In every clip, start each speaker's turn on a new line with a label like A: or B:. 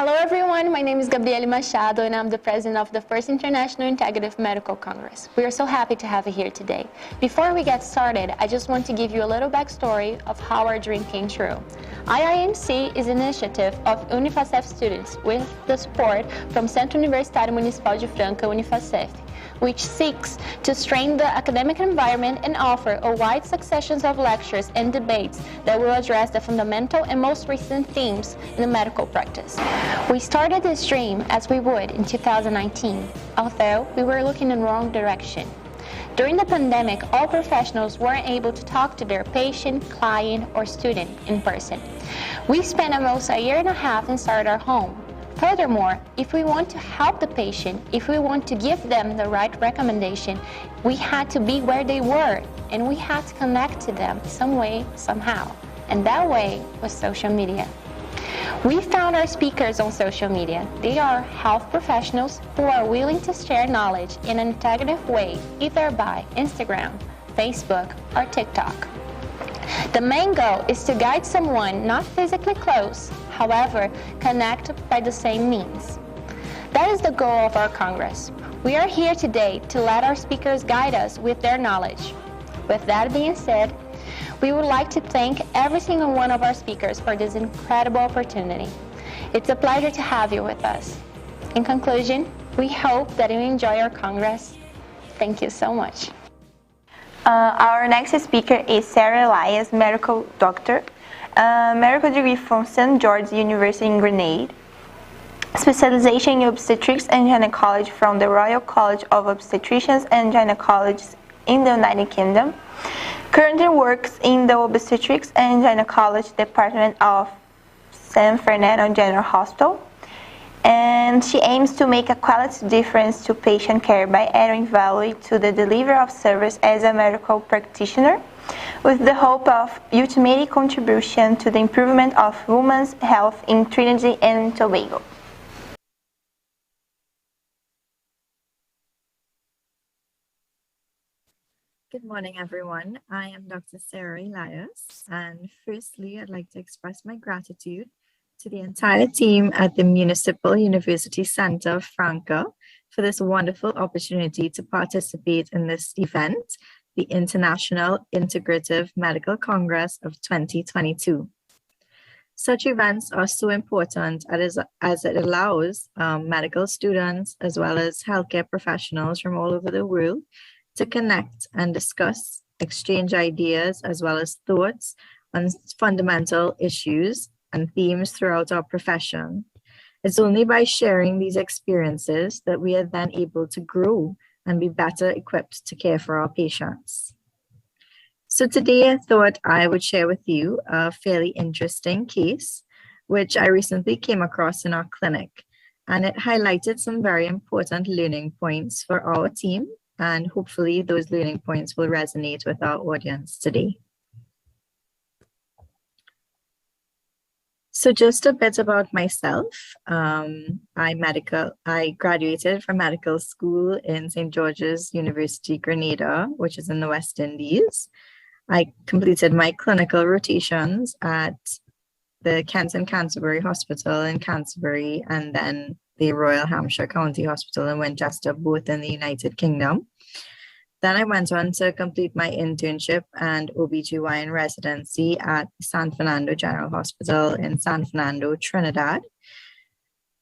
A: Hello everyone, my name is Gabriele Machado and I'm the president of the first International Integrative Medical Congress. We are so happy to have you here today. Before we get started, I just want to give you a little backstory of how our dream came true. IIMC is an initiative of Uni-FACEF students with the support from Centro Universitário Municipal de Franca, Uni-FACEF, which seeks to strengthen the academic environment and offer a wide succession of lectures and debates that will address the fundamental and most recent themes in the medical practice. We started this dream as we would in 2019, although we were looking in the wrong direction. During the pandemic, all professionals weren't able to talk to their patient, client, or student in person. We spent almost a year and a half inside our home. Furthermore, if we want to help the patient, if we want to give them the right recommendation, we had to be where they were, and we had to connect to them some way, somehow. And that way was social media. We found our speakers on social media. They are health professionals who are willing to share knowledge in an integrative way, either by Instagram, Facebook, or TikTok. The main goal is to guide someone not physically close, however, connect by the same means. That is the goal of our Congress. We are here today to let our speakers guide us with their knowledge. With that being said, we would like to thank every single one of our speakers for this incredible opportunity. It's a pleasure to have you with us. In conclusion, we hope that you enjoy our Congress. Thank you so much.
B: Our next speaker is Sarah Elias, medical doctor, medical degree from St. George's University in Grenada, specialization in obstetrics and gynecology from the Royal College of Obstetricians and Gynecologists in the United Kingdom. Currently works in the obstetrics and gynecology department of San Fernando General Hospital, and she aims to make a quality difference to patient care by adding value to the delivery of service as a medical practitioner, with the hope of ultimate contribution to the improvement of women's health in Trinidad and Tobago.
C: Good morning, everyone. I am Dr. Sarah Elias, and firstly, I'd like to express my gratitude to the entire team at the Municipal University Center of Franca for this wonderful opportunity to participate in this event, the International Integrative Medical Congress of 2022. Such events are so important as it allows medical students as well as healthcare professionals from all over the world to connect and discuss, exchange ideas as well as thoughts on fundamental issues and themes throughout our profession. It's only by sharing these experiences that we are then able to grow and be better equipped to care for our patients. So today I thought I would share with you a fairly interesting case, which I recently came across in our clinic, and it highlighted some very important learning points for our team, and hopefully those learning points will resonate with our audience today. So just a bit about myself. I graduated from medical school in St. George's University, Grenada, which is in the West Indies. I completed my clinical rotations at the Kent and Canterbury Hospital in Canterbury, and then the Royal Hampshire County Hospital in Winchester, both in the United Kingdom. Then I went on to complete my internship and OBGYN residency at San Fernando General Hospital in San Fernando, Trinidad.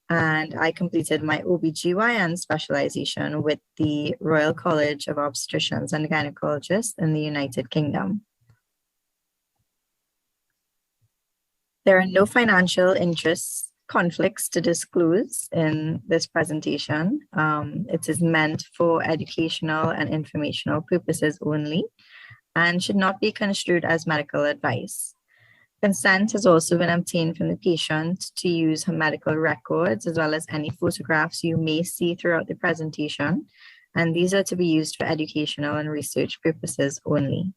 C: And I completed my OBGYN specialization with the Royal College of Obstetricians and Gynecologists in the United Kingdom. There are no financial conflicts to disclose in this presentation. It is meant for educational and informational purposes only and should not be construed as medical advice. Consent has also been obtained from the patient to use her medical records as well as any photographs you may see throughout the presentation, and these are to be used for educational and research purposes only.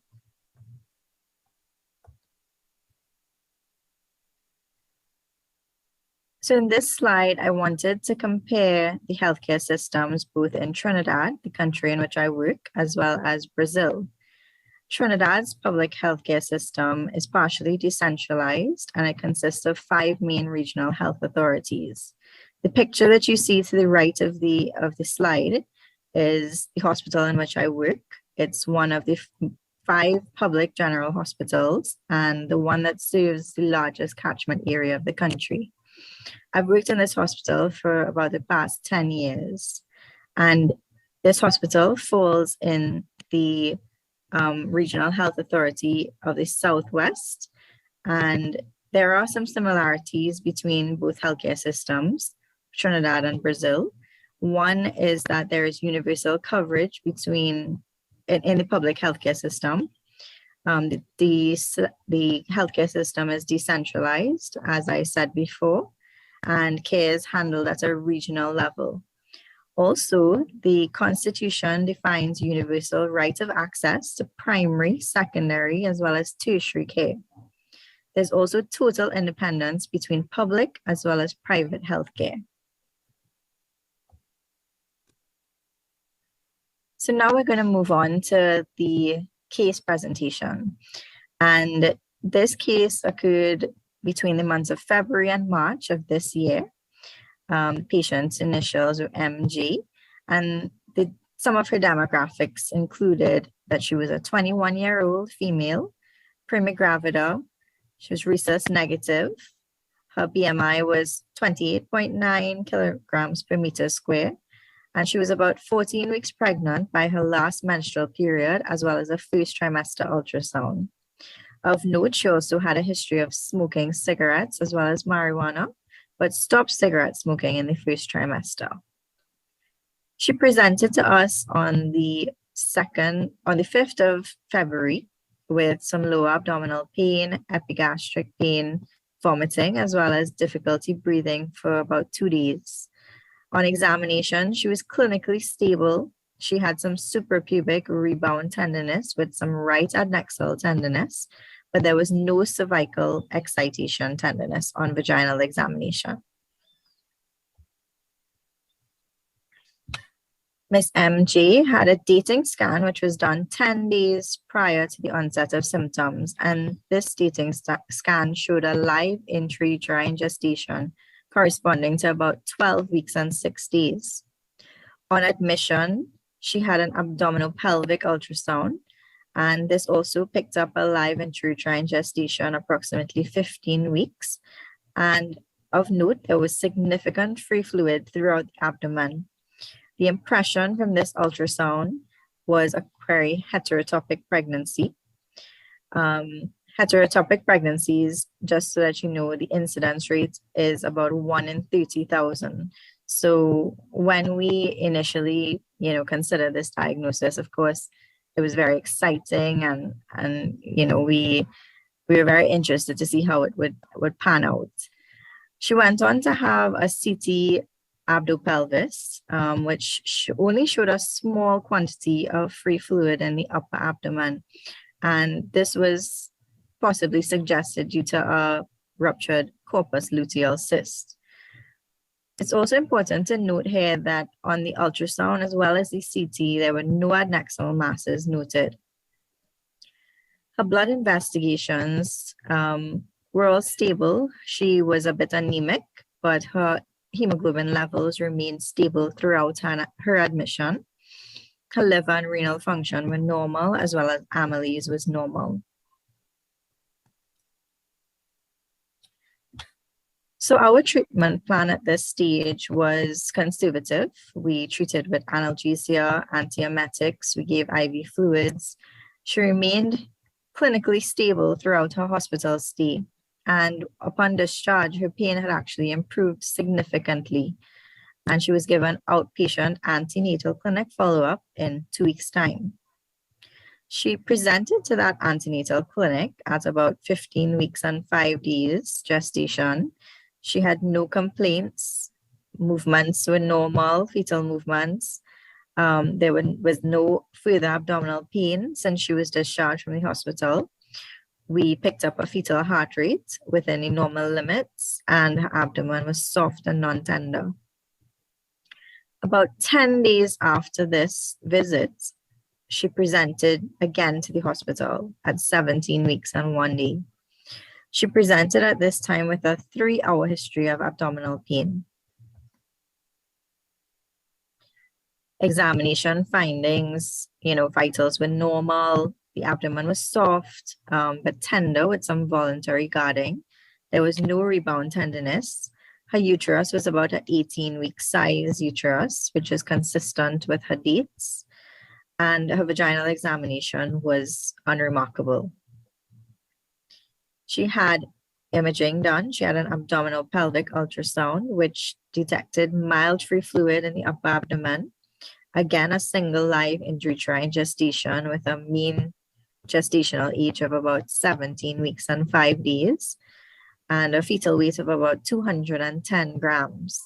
C: So in this slide, I wanted to compare the healthcare systems both in Trinidad, the country in which I work, as well as Brazil. Trinidad's public healthcare system is partially decentralized, and it consists of 5 main regional health authorities. The picture that you see to the right of the slide is the hospital in which I work. It's one of the 5 public general hospitals and the one that serves the largest catchment area of the country. I've worked in this hospital for about the past 10 years, and this hospital falls in the Regional Health Authority of the Southwest, and there are some similarities between both healthcare systems, Trinidad and Brazil. One is that there is universal coverage in the public healthcare system. The healthcare system is decentralized, as I said before, and care is handled at a regional level. Also, the Constitution defines universal right of access to primary, secondary, as well as tertiary care. There's also total independence between public as well as private healthcare. So now we're going to move on to the case presentation. And this case occurred between the months of February and March of this year. Patient's initials were MG, and some of her demographics included that she was a 21-year-old female, primigravida, she was rhesus negative, her BMI was 28.9 kilograms per meter square, and she was about 14 weeks pregnant by her last menstrual period, as well as a first trimester ultrasound. Of note, she also had a history of smoking cigarettes as well as marijuana, but stopped cigarette smoking in the first trimester. She presented to us on the 5th of February with some lower abdominal pain, epigastric pain, vomiting, as well as difficulty breathing for about 2 days. On examination, she was clinically stable. She had some suprapubic rebound tenderness with some right adnexal tenderness, but there was no cervical excitation tenderness on vaginal examination. Miss MJ had a dating scan, which was done 10 days prior to the onset of symptoms, and this dating scan showed a live intrauterine gestation corresponding to about 12 weeks and 6 days. On admission, she had an abdominal pelvic ultrasound, and this also picked up a live intrauterine gestation approximately 15 weeks. And of note, there was significant free fluid throughout the abdomen. The impression from this ultrasound was a query heterotopic pregnancy. Heterotopic pregnancies, just so that you know, the incidence rate is about 1 in 30,000. So when we initially, consider this diagnosis, of course, it was very exciting, and we were very interested to see how it would pan out. She went on to have a CT abdo-pelvis, which only showed a small quantity of free fluid in the upper abdomen, and this was possibly suggested due to a ruptured corpus luteal cyst. It's also important to note here that on the ultrasound as well as the CT, there were no adnexal masses noted. Her blood investigations were all stable. She was a bit anemic, but her hemoglobin levels remained stable throughout her admission. Her liver and renal function were normal, as well as amylase was normal. So our treatment plan at this stage was conservative. We treated with analgesia, antiemetics, we gave IV fluids. She remained clinically stable throughout her hospital stay. And upon discharge, her pain had actually improved significantly. And she was given outpatient antenatal clinic follow-up in 2 weeks' time. She presented to that antenatal clinic at about 15 weeks and 5 days gestation. She had no complaints. Movements were normal, fetal movements. There was no further abdominal pain since she was discharged from the hospital. We picked up a fetal heart rate within the normal limits, and her abdomen was soft and non-tender. About 10 days after this visit, she presented again to the hospital at 17 weeks and 1 day. She presented at this time with a 3-hour history of abdominal pain. Examination findings, vitals were normal. The abdomen was soft, but tender with some voluntary guarding. There was no rebound tenderness. Her uterus was about an 18-week size uterus, which is consistent with her dates. And her vaginal examination was unremarkable. She had imaging done. She had an abdominal pelvic ultrasound, which detected mild free fluid in the upper abdomen. Again, a single live intrauterine gestation with a mean gestational age of about 17 weeks and 5 days, and a fetal weight of about 210 grams.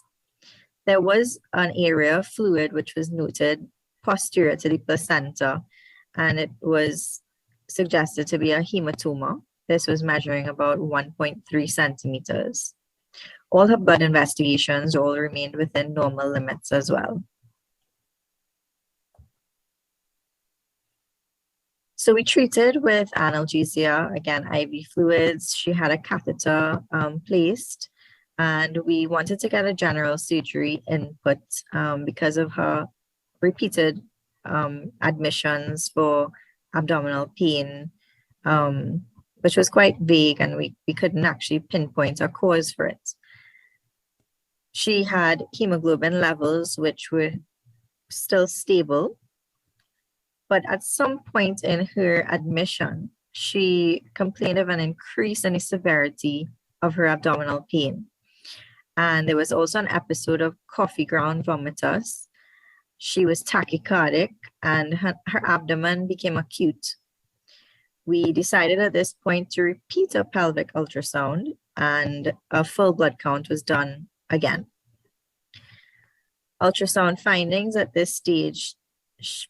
C: There was an area of fluid which was noted posterior to the placenta, and it was suggested to be a hematoma. This was measuring about 1.3 centimeters. All her blood investigations all remained within normal limits as well. So we treated with analgesia, again, IV fluids. She had a catheter placed, and we wanted to get a general surgery input because of her repeated admissions for abdominal pain, which was quite vague, and we couldn't actually pinpoint a cause for it. She had hemoglobin levels which were still stable, but at some point in her admission, she complained of an increase in the severity of her abdominal pain. And there was also an episode of coffee ground vomitus. She was tachycardic, and her abdomen became acute. We decided at this point to repeat a pelvic ultrasound, and a full blood count was done again. Ultrasound findings at this stage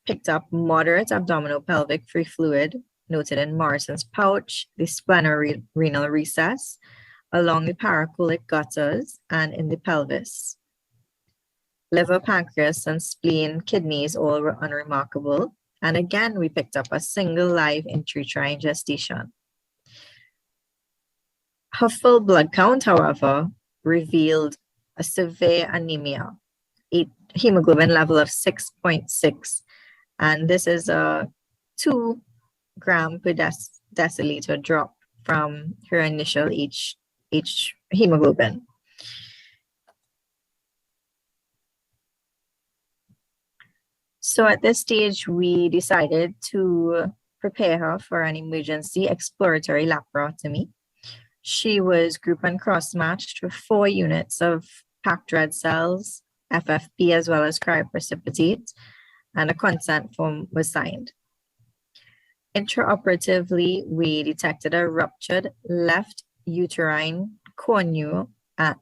C: picked up moderate abdominal pelvic free fluid noted in Morrison's pouch, the splenorenal recess, along the paracolic gutters, and in the pelvis. Liver, pancreas, and spleen, kidneys all were unremarkable. And again, we picked up a single live intrauterine gestation. Her full blood count, however, revealed a severe anemia, a hemoglobin level of 6.6, and this is a 2 gram per deciliter drop from her initial H hemoglobin. So at this stage, we decided to prepare her for an emergency exploratory laparotomy. She was group and cross-matched with 4 units of packed red cells, FFP, as well as cryoprecipitate, and a consent form was signed. Intraoperatively, we detected a ruptured left uterine cornua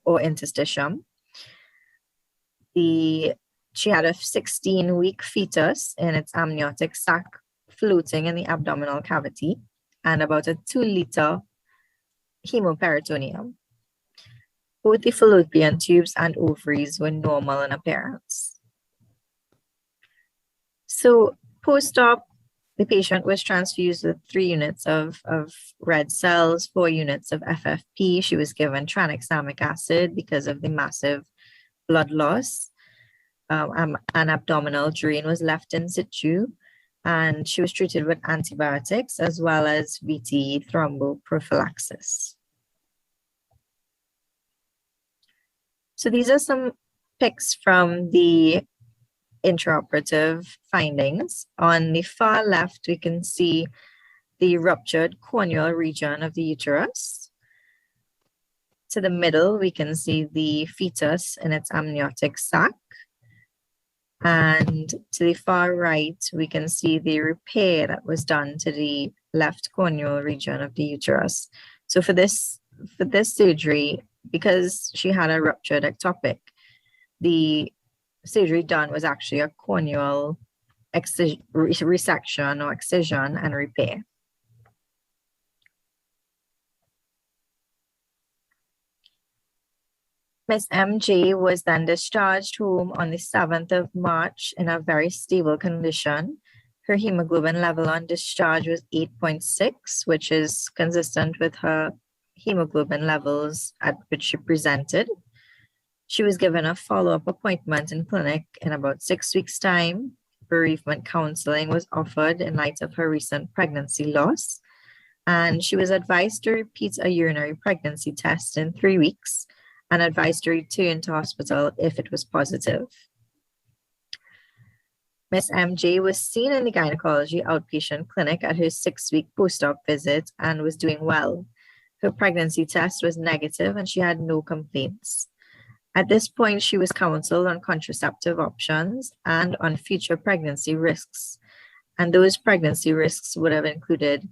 C: or interstitium. She had a 16-week fetus in its amniotic sac floating in the abdominal cavity, and about a 2-liter hemoperitoneum. Both the fallopian tubes and ovaries were normal in appearance. So post-op, the patient was transfused with 3 units of red cells, 4 units of FFP. She was given tranexamic acid because of the massive blood loss. An abdominal drain was left in situ, and she was treated with antibiotics as well as VTE thromboprophylaxis. So these are some pics from the intraoperative findings. On the far left, we can see the ruptured corneal region of the uterus. To the middle, we can see the fetus in its amniotic sac. And to the far right, we can see the repair that was done to the left corneal region of the uterus. So for this surgery, because she had a ruptured ectopic, the surgery done was actually a corneal resection or excision and repair. Miss MJ was then discharged home on the 7th of March in a very stable condition. Her hemoglobin level on discharge was 8.6, which is consistent with her hemoglobin levels at which she presented. She was given a follow-up appointment in clinic in about 6 weeks' time. Bereavement counseling was offered in light of her recent pregnancy loss, and she was advised to repeat a urinary pregnancy test in 3 weeks and advised to return to hospital if it was positive. Miss MJ was seen in the gynecology outpatient clinic at her 6-week post-op visit and was doing well. Her pregnancy test was negative and she had no complaints. At this point, she was counseled on contraceptive options and on future pregnancy risks. And those pregnancy risks would have included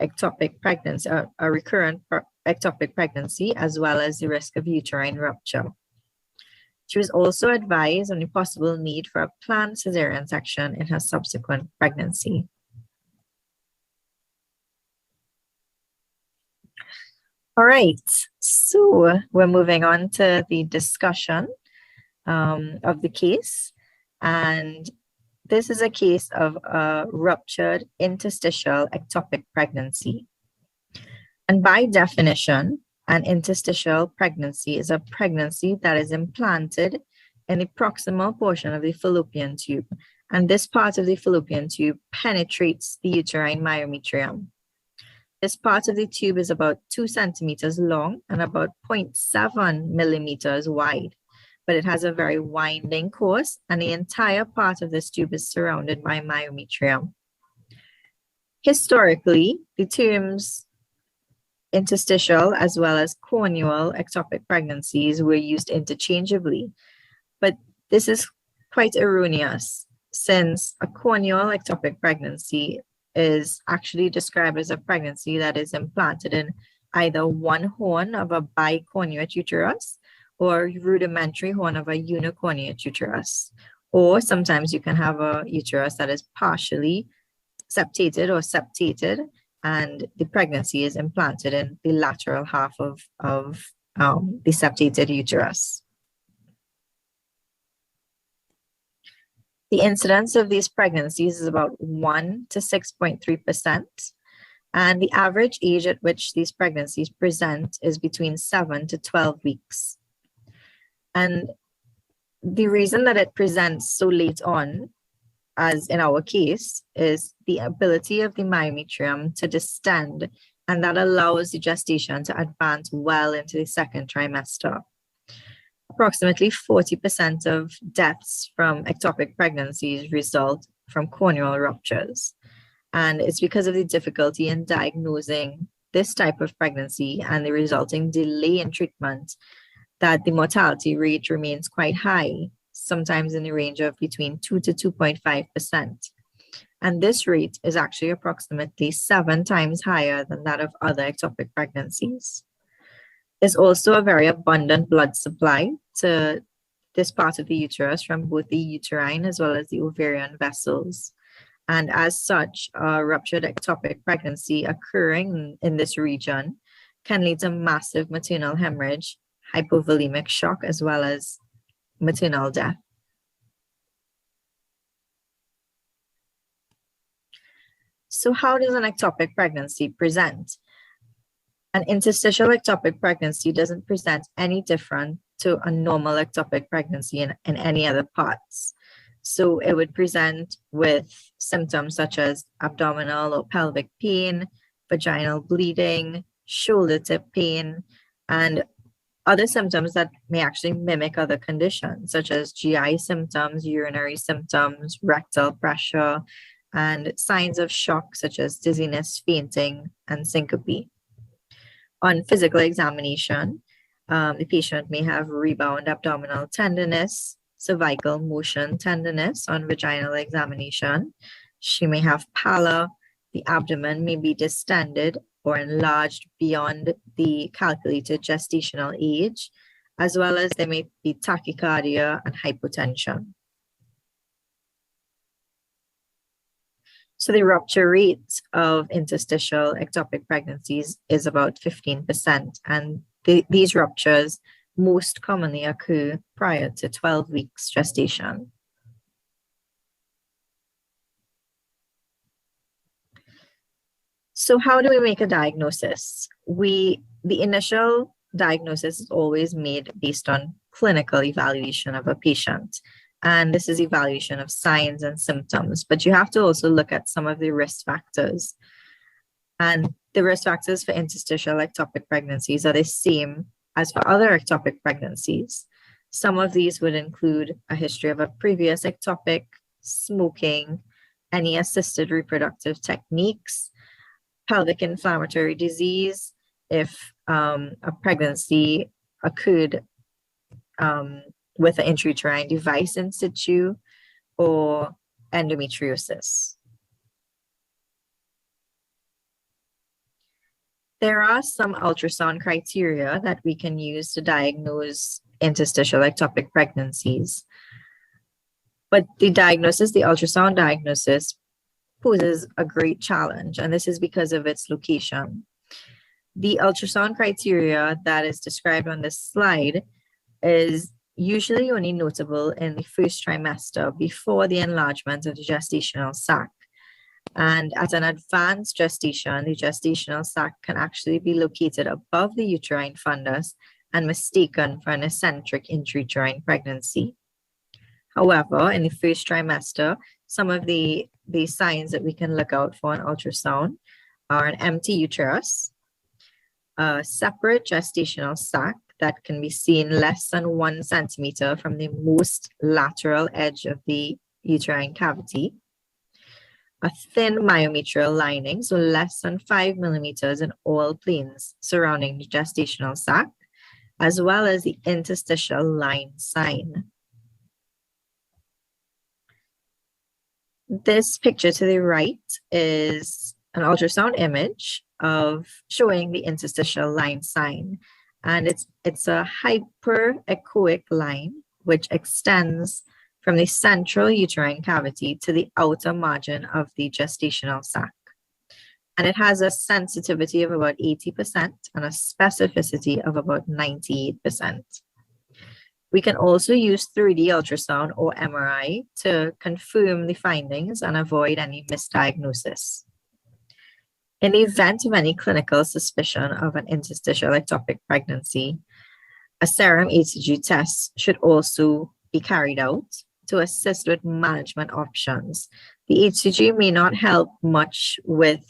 C: ectopic pregnancy, a recurrent ectopic pregnancy, as well as the risk of uterine rupture. She was also advised on the possible need for a planned cesarean section in her subsequent pregnancy. All right, so we're moving on to the discussion of the case. And this is a case of a ruptured interstitial ectopic pregnancy. And by definition, an interstitial pregnancy is a pregnancy that is implanted in the proximal portion of the fallopian tube. And this part of the fallopian tube penetrates the uterine myometrium. This part of the tube is about 2 centimeters long and about 0.7 millimeters wide, but it has a very winding course, and the entire part of this tube is surrounded by myometrium. Historically, the terms interstitial as well as corneal ectopic pregnancies were used interchangeably, but this is quite erroneous, since a corneal ectopic pregnancy is actually described as a pregnancy that is implanted in either one horn of a bicornuate uterus or rudimentary horn of a unicornuate uterus. Or sometimes you can have a uterus that is partially septated or septated, and the pregnancy is implanted in the lateral half of the septated uterus. The incidence of these pregnancies is about 1 to 6.3%, and the average age at which these pregnancies present is between 7 to 12 weeks. And the reason that it presents so late on, as in our case, is the ability of the myometrium to distend, and that allows the gestation to advance well into the second trimester. Approximately 40% of deaths from ectopic pregnancies result from corneal ruptures. And it's because of the difficulty in diagnosing this type of pregnancy and the resulting delay in treatment that the mortality rate remains quite high, sometimes in the range of between 2 to 2.5%. And this rate is actually approximately 7 times higher than that of other ectopic pregnancies. There's also a very abundant blood supply to this part of the uterus from both the uterine as well as the ovarian vessels. And as such, a ruptured ectopic pregnancy occurring in this region can lead to massive maternal hemorrhage, hypovolemic shock, as well as maternal death. So how does an ectopic pregnancy present? An interstitial ectopic pregnancy doesn't present any different to a normal ectopic pregnancy in any other parts. So it would present with symptoms such as abdominal or pelvic pain, vaginal bleeding, shoulder tip pain, and other symptoms that may actually mimic other conditions, such as GI symptoms, urinary symptoms, rectal pressure, and signs of shock such as dizziness, fainting, and syncope. On physical examination, the patient may have rebound abdominal tenderness, cervical motion tenderness on vaginal examination. She may have pallor, the abdomen may be distended or enlarged beyond the calculated gestational age, as well as there may be tachycardia and hypotension. So the rupture rate of interstitial ectopic pregnancies is about 15%, and these ruptures most commonly occur prior to 12 weeks gestation. So how do we make a diagnosis? The initial diagnosis is always made based on clinical evaluation of a patient. And this is evaluation of signs and symptoms, but you have to also look at some of the risk factors. And the risk factors for interstitial ectopic pregnancies are the same as for other ectopic pregnancies. Some of these would include a history of a previous ectopic, smoking, any assisted reproductive techniques, pelvic inflammatory disease, if a pregnancy occurred with an intrauterine device in situ, or endometriosis. There are some ultrasound criteria that we can use to diagnose interstitial ectopic pregnancies. But the ultrasound diagnosis, poses a great challenge, and this is because of its location. The ultrasound criteria that is described on this slide is usually only notable in the first trimester before the enlargement of the gestational sac. And at an advanced gestation, the gestational sac can actually be located above the uterine fundus and mistaken for an eccentric intrauterine pregnancy. However, in the first trimester, some of the signs that we can look out for in ultrasound are an empty uterus, a separate gestational sac that can be seen less than 1 centimeter from the most lateral edge of the uterine cavity, a thin myometrial lining, so less than 5 millimeters in all planes surrounding the gestational sac, as well as the interstitial line sign. This picture to the right is an ultrasound image of showing the interstitial line sign. And it's a hyperechoic line which extends from the central uterine cavity to the outer margin of the gestational sac. And it has a sensitivity of about 80% and a specificity of about 98%. We can also use 3D ultrasound or MRI to confirm the findings and avoid any misdiagnosis. In the event of any clinical suspicion of an interstitial ectopic pregnancy, a serum HCG test should also be carried out to assist with management options. The HCG may not help much with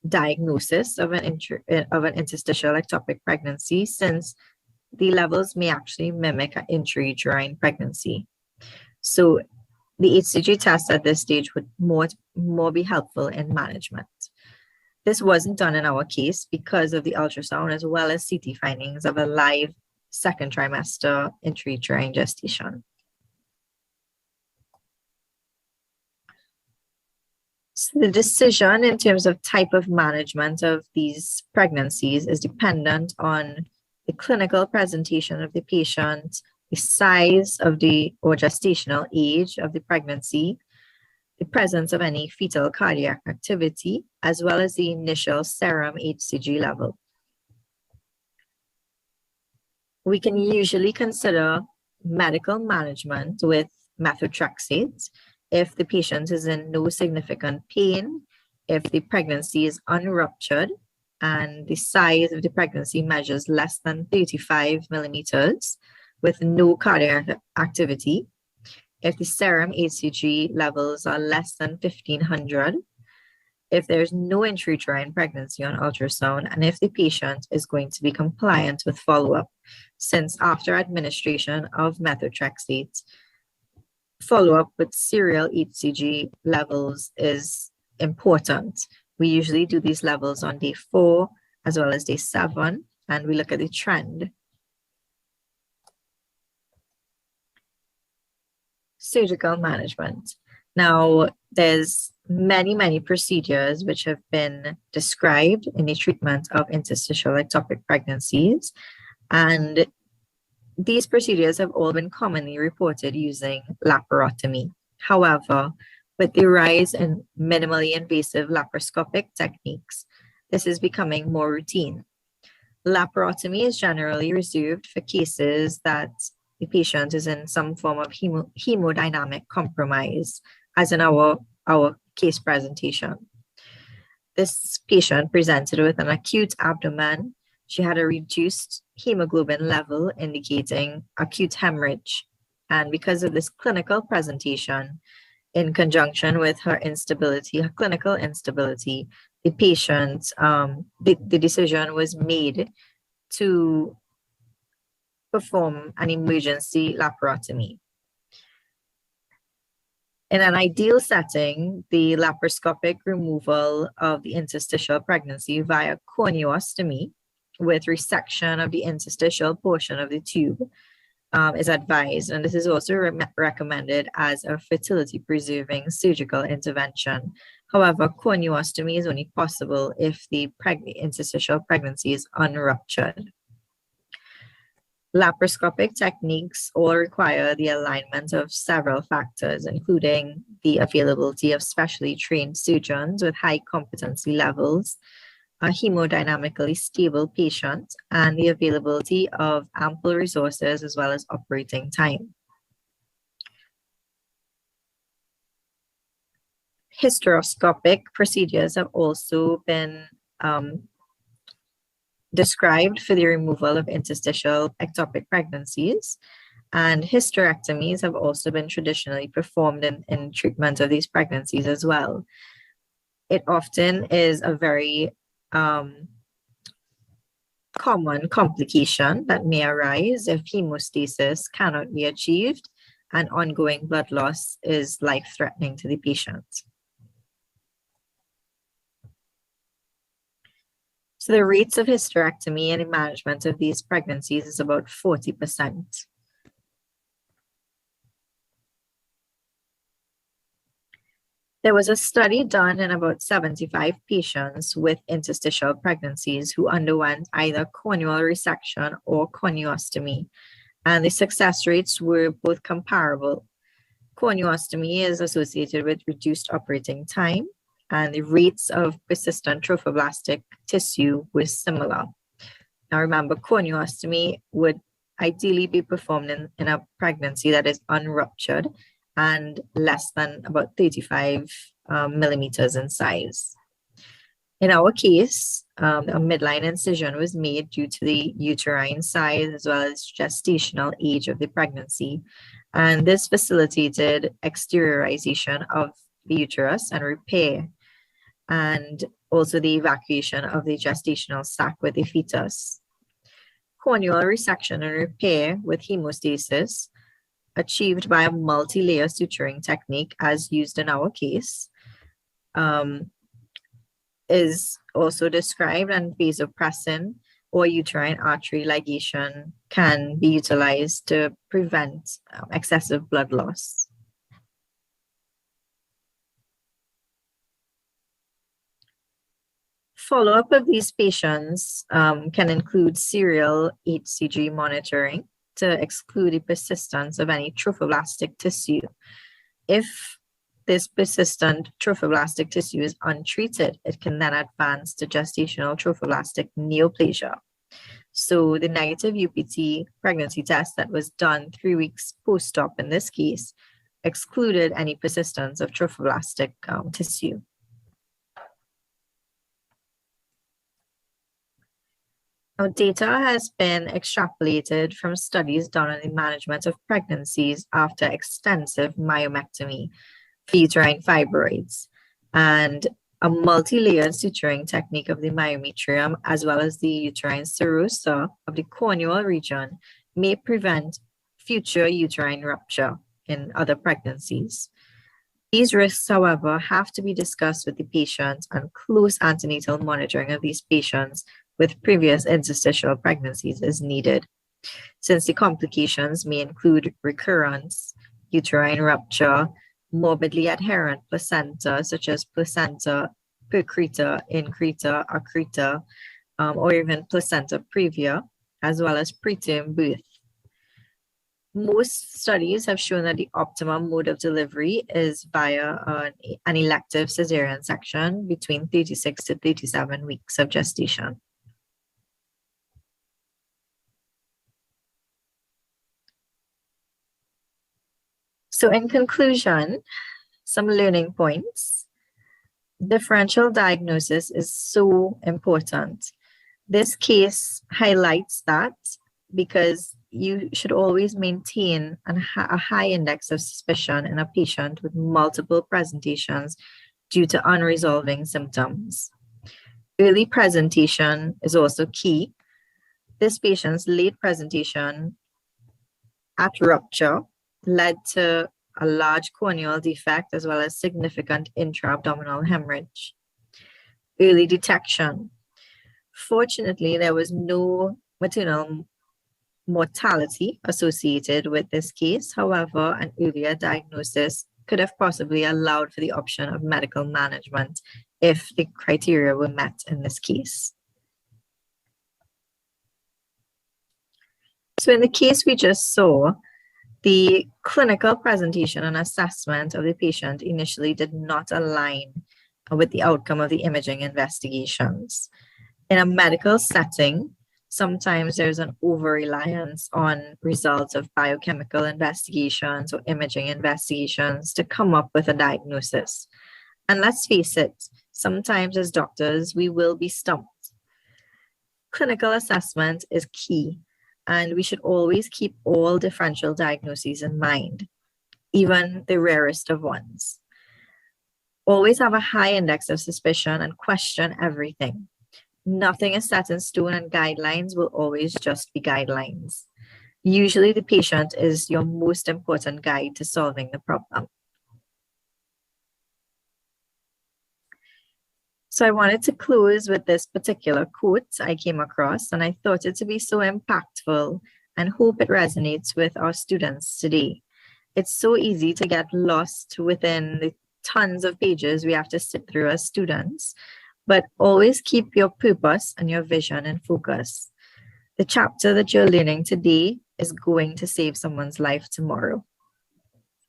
C: diagnosis of an interstitial ectopic pregnancy, since the levels may actually mimic an intrauterine pregnancy. So the HCG test at this stage would more be helpful in management. This wasn't done in our case because of the ultrasound as well as CT findings of a live second trimester intrauterine gestation. So the decision in terms of type of management of these pregnancies is dependent on the clinical presentation of the patient, the size of or gestational age of the pregnancy, the presence of any fetal cardiac activity, as well as the initial serum HCG level. We can usually consider medical management with methotrexate if the patient is in no significant pain, if the pregnancy is unruptured, and the size of the pregnancy measures less than 35 millimeters with no cardiac activity, if the serum HCG levels are less than 1500, if there's no intrauterine pregnancy on ultrasound, and if the patient is going to be compliant with follow-up, since after administration of methotrexate, follow-up with serial HCG levels is important. We usually do these levels on day 4 as well as day 7, and we look at the trend. Surgical management. Now, there's many procedures which have been described in the treatment of interstitial ectopic pregnancies, and these procedures have all been commonly reported using laparotomy. However, with the rise in minimally invasive laparoscopic techniques, this is becoming more routine. Laparotomy is generally reserved for cases that the patient is in some form of hemodynamic compromise, as in our case presentation. this patient presented with an acute abdomen. She had a reduced hemoglobin level indicating acute hemorrhage. And because of this clinical presentation, in conjunction with her instability, her clinical instability, the patient, the decision was made to perform an emergency laparotomy. In an ideal setting, the laparoscopic removal of the interstitial pregnancy via corneostomy with resection of the interstitial portion of the tube is advised, and this is also recommended as a fertility-preserving surgical intervention. However, corneostomy is only possible if the interstitial pregnancy is unruptured. Laparoscopic techniques all require the alignment of several factors, including the availability of specially trained surgeons with high competency levels, a hemodynamically stable patient, and the availability of ample resources as well as operating time. Hysteroscopic procedures have also been described for the removal of interstitial ectopic pregnancies, and hysterectomies have also been traditionally performed in treatment of these pregnancies as well. It often is a very common complication that may arise if hemostasis cannot be achieved and ongoing blood loss is life-threatening to the patient. So the rates of hysterectomy and the management of these pregnancies is about 40%. There was a study done in about 75 patients with interstitial pregnancies who underwent either corneal resection or corneostomy, and the success rates were both comparable. Corneostomy is associated with reduced operating time, and the rates of persistent trophoblastic tissue were similar. Now remember, corneostomy would ideally be performed in a pregnancy that is unruptured and less than about 35 millimeters in size. In our case, a midline incision was made due to the uterine size as well as gestational age of the pregnancy, and this facilitated exteriorization of the uterus and repair, and also the evacuation of the gestational sac with the fetus. Corneal resection and repair with hemostasis, achieved by a multi-layer suturing technique as used in our case, is also described, and vasopressin or uterine artery ligation can be utilized to prevent excessive blood loss. Follow-up of these patients can include serial HCG monitoring to exclude the persistence of any trophoblastic tissue. If this persistent trophoblastic tissue is untreated, it can then advance to gestational trophoblastic neoplasia. So the negative UPT pregnancy test that was done 3 weeks post-op in this case excluded any persistence of trophoblastic tissue. Now, data has been extrapolated from studies done on the management of pregnancies after extensive myomectomy for uterine fibroids, and a multi-layered suturing technique of the myometrium as well as the uterine serosa of the corneal region may prevent future uterine rupture in other pregnancies. These risks, however, have to be discussed with the patient, and close antenatal monitoring of these patients with previous interstitial pregnancies is needed, since the complications may include recurrence, uterine rupture, morbidly adherent placenta, such as placenta percreta, increta, accreta, or even placenta previa, as well as preterm birth. Most studies have shown that the optimum mode of delivery is via an elective cesarean section between 36 to 37 weeks of gestation. So in conclusion, some learning points. Differential diagnosis is so important. This case highlights that because you should always maintain a high index of suspicion in a patient with multiple presentations due to unresolving symptoms. Early presentation is also key. This patient's late presentation at rupture led to a large corneal defect as well as significant intra-abdominal hemorrhage. Early detection. Fortunately, there was no maternal mortality associated with this case. However, an earlier diagnosis could have possibly allowed for the option of medical management if the criteria were met in this case. So in the case we just saw, the clinical presentation and assessment of the patient initially did not align with the outcome of the imaging investigations. In a medical setting, sometimes there's an over-reliance on results of biochemical investigations or imaging investigations to come up with a diagnosis. And let's face it, sometimes as doctors, we will be stumped. Clinical assessment is key, and we should always keep all differential diagnoses in mind, even the rarest of ones. Always have a high index of suspicion and question everything. Nothing is set in stone, and guidelines will always just be guidelines. Usually the patient is your most important guide to solving the problem. So I wanted to close with this particular quote I came across, and I thought it to be so impactful and hope it resonates with our students today. It's so easy to get lost within the tons of pages we have to sit through as students, but always keep your purpose and your vision in focus. The chapter that you're learning today is going to save someone's life tomorrow.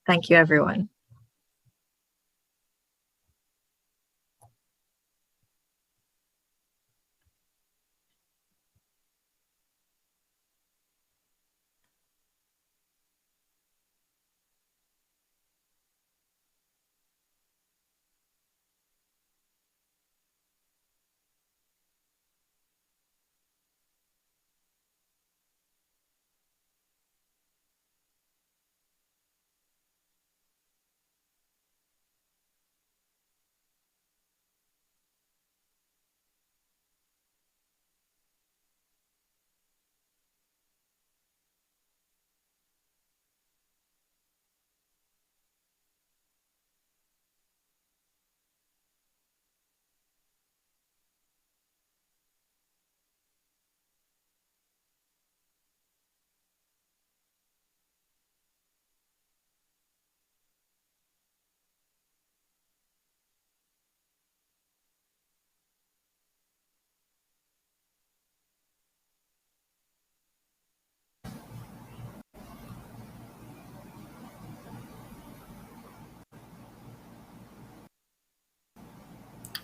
C: Thank you, everyone.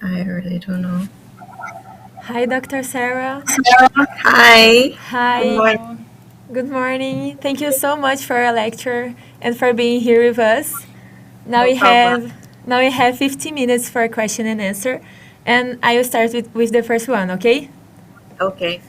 C: I really don't know.
D: Hi, Dr. Sarah.
C: Hi.
D: Hi.
C: Good morning.
D: Good morning. Thank you so much for your lecture and for being here with us. Now
C: No problem.
D: we have 15 minutes for question and answer, and I will start with the first one, okay?
C: Okay.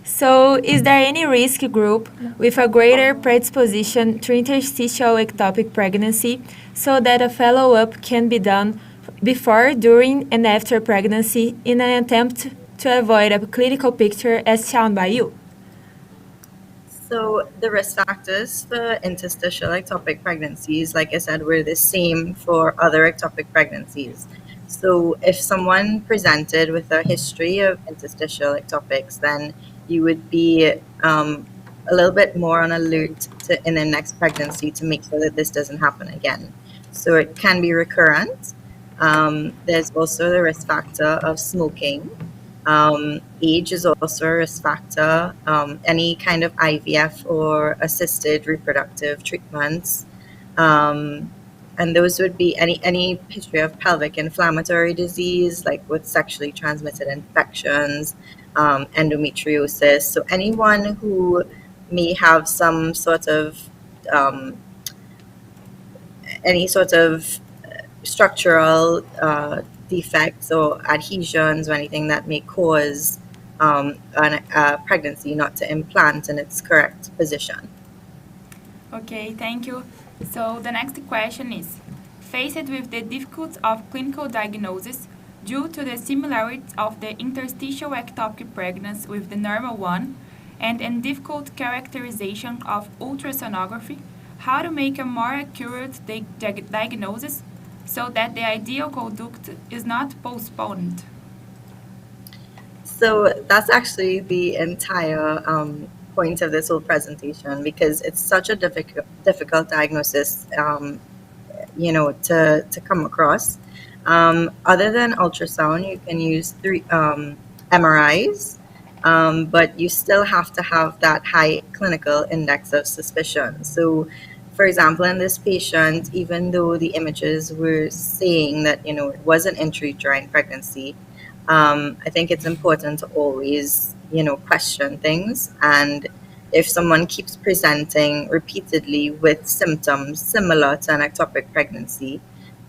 D: So, is there any risk group with a greater predisposition to interstitial ectopic pregnancy so that a follow-up can be done before, during, and after pregnancy in an attempt to avoid a clinical picture as shown by you?
C: So the risk factors for interstitial ectopic pregnancies, like I said, were the same for other ectopic pregnancies. So if someone presented with a history of interstitial ectopics, then you would be a little bit more on alert in the next pregnancy to make sure that this doesn't happen again. So it can be recurrent. There's also the risk factor of smoking. Age is also a risk factor. Any kind of IVF or assisted reproductive treatments. And those would be any history of pelvic inflammatory disease, like with sexually transmitted infections, endometriosis. So anyone who may have some sort of any sort of structural defects or adhesions or anything that may cause a pregnancy not to implant in its correct position.
E: Okay, thank you. So the next question is, faced with the difficulties of clinical diagnosis due to the similarity of the interstitial ectopic pregnancy with the normal one and difficult characterization of ultrasonography, how to make a more accurate diagnosis so that the ideal conduct is not postponed?
C: So that's actually the entire point of this whole presentation, because it's such a difficult diagnosis, to come across. Other than ultrasound, you can use three MRIs, but you still have to have that high clinical index of suspicion. So, for example, in this patient, even though the images were saying that it was an intrauterine pregnancy, I think it's important to always question things. And if someone keeps presenting repeatedly with symptoms similar to an ectopic pregnancy,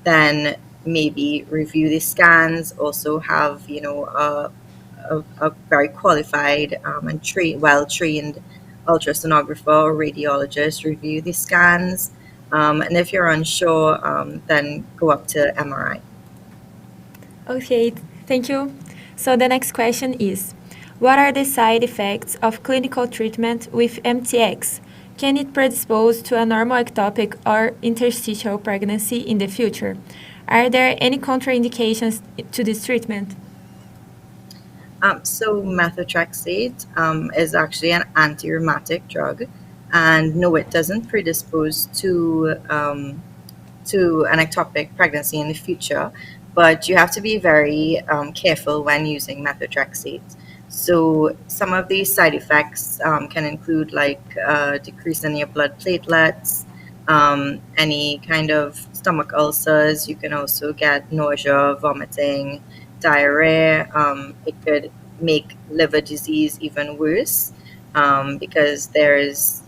C: then maybe review the scans. Also have a very qualified and well-trained ultrasonographer or radiologist review the scans. And if you're unsure, then go up to MRI.
D: Okay, thank you. So the next question is, what are the side effects of clinical treatment with MTX? Can it predispose to a normal ectopic or interstitial pregnancy in the future? Are there any contraindications to this treatment?
C: So methotrexate is actually an anti-rheumatic drug, and no, it doesn't predispose to an ectopic pregnancy in the future, but you have to be very careful when using methotrexate. So some of these side effects can include decrease in your blood platelets, any kind of stomach ulcers. You can also get nausea, vomiting, diarrhea. It could make liver disease even worse because there is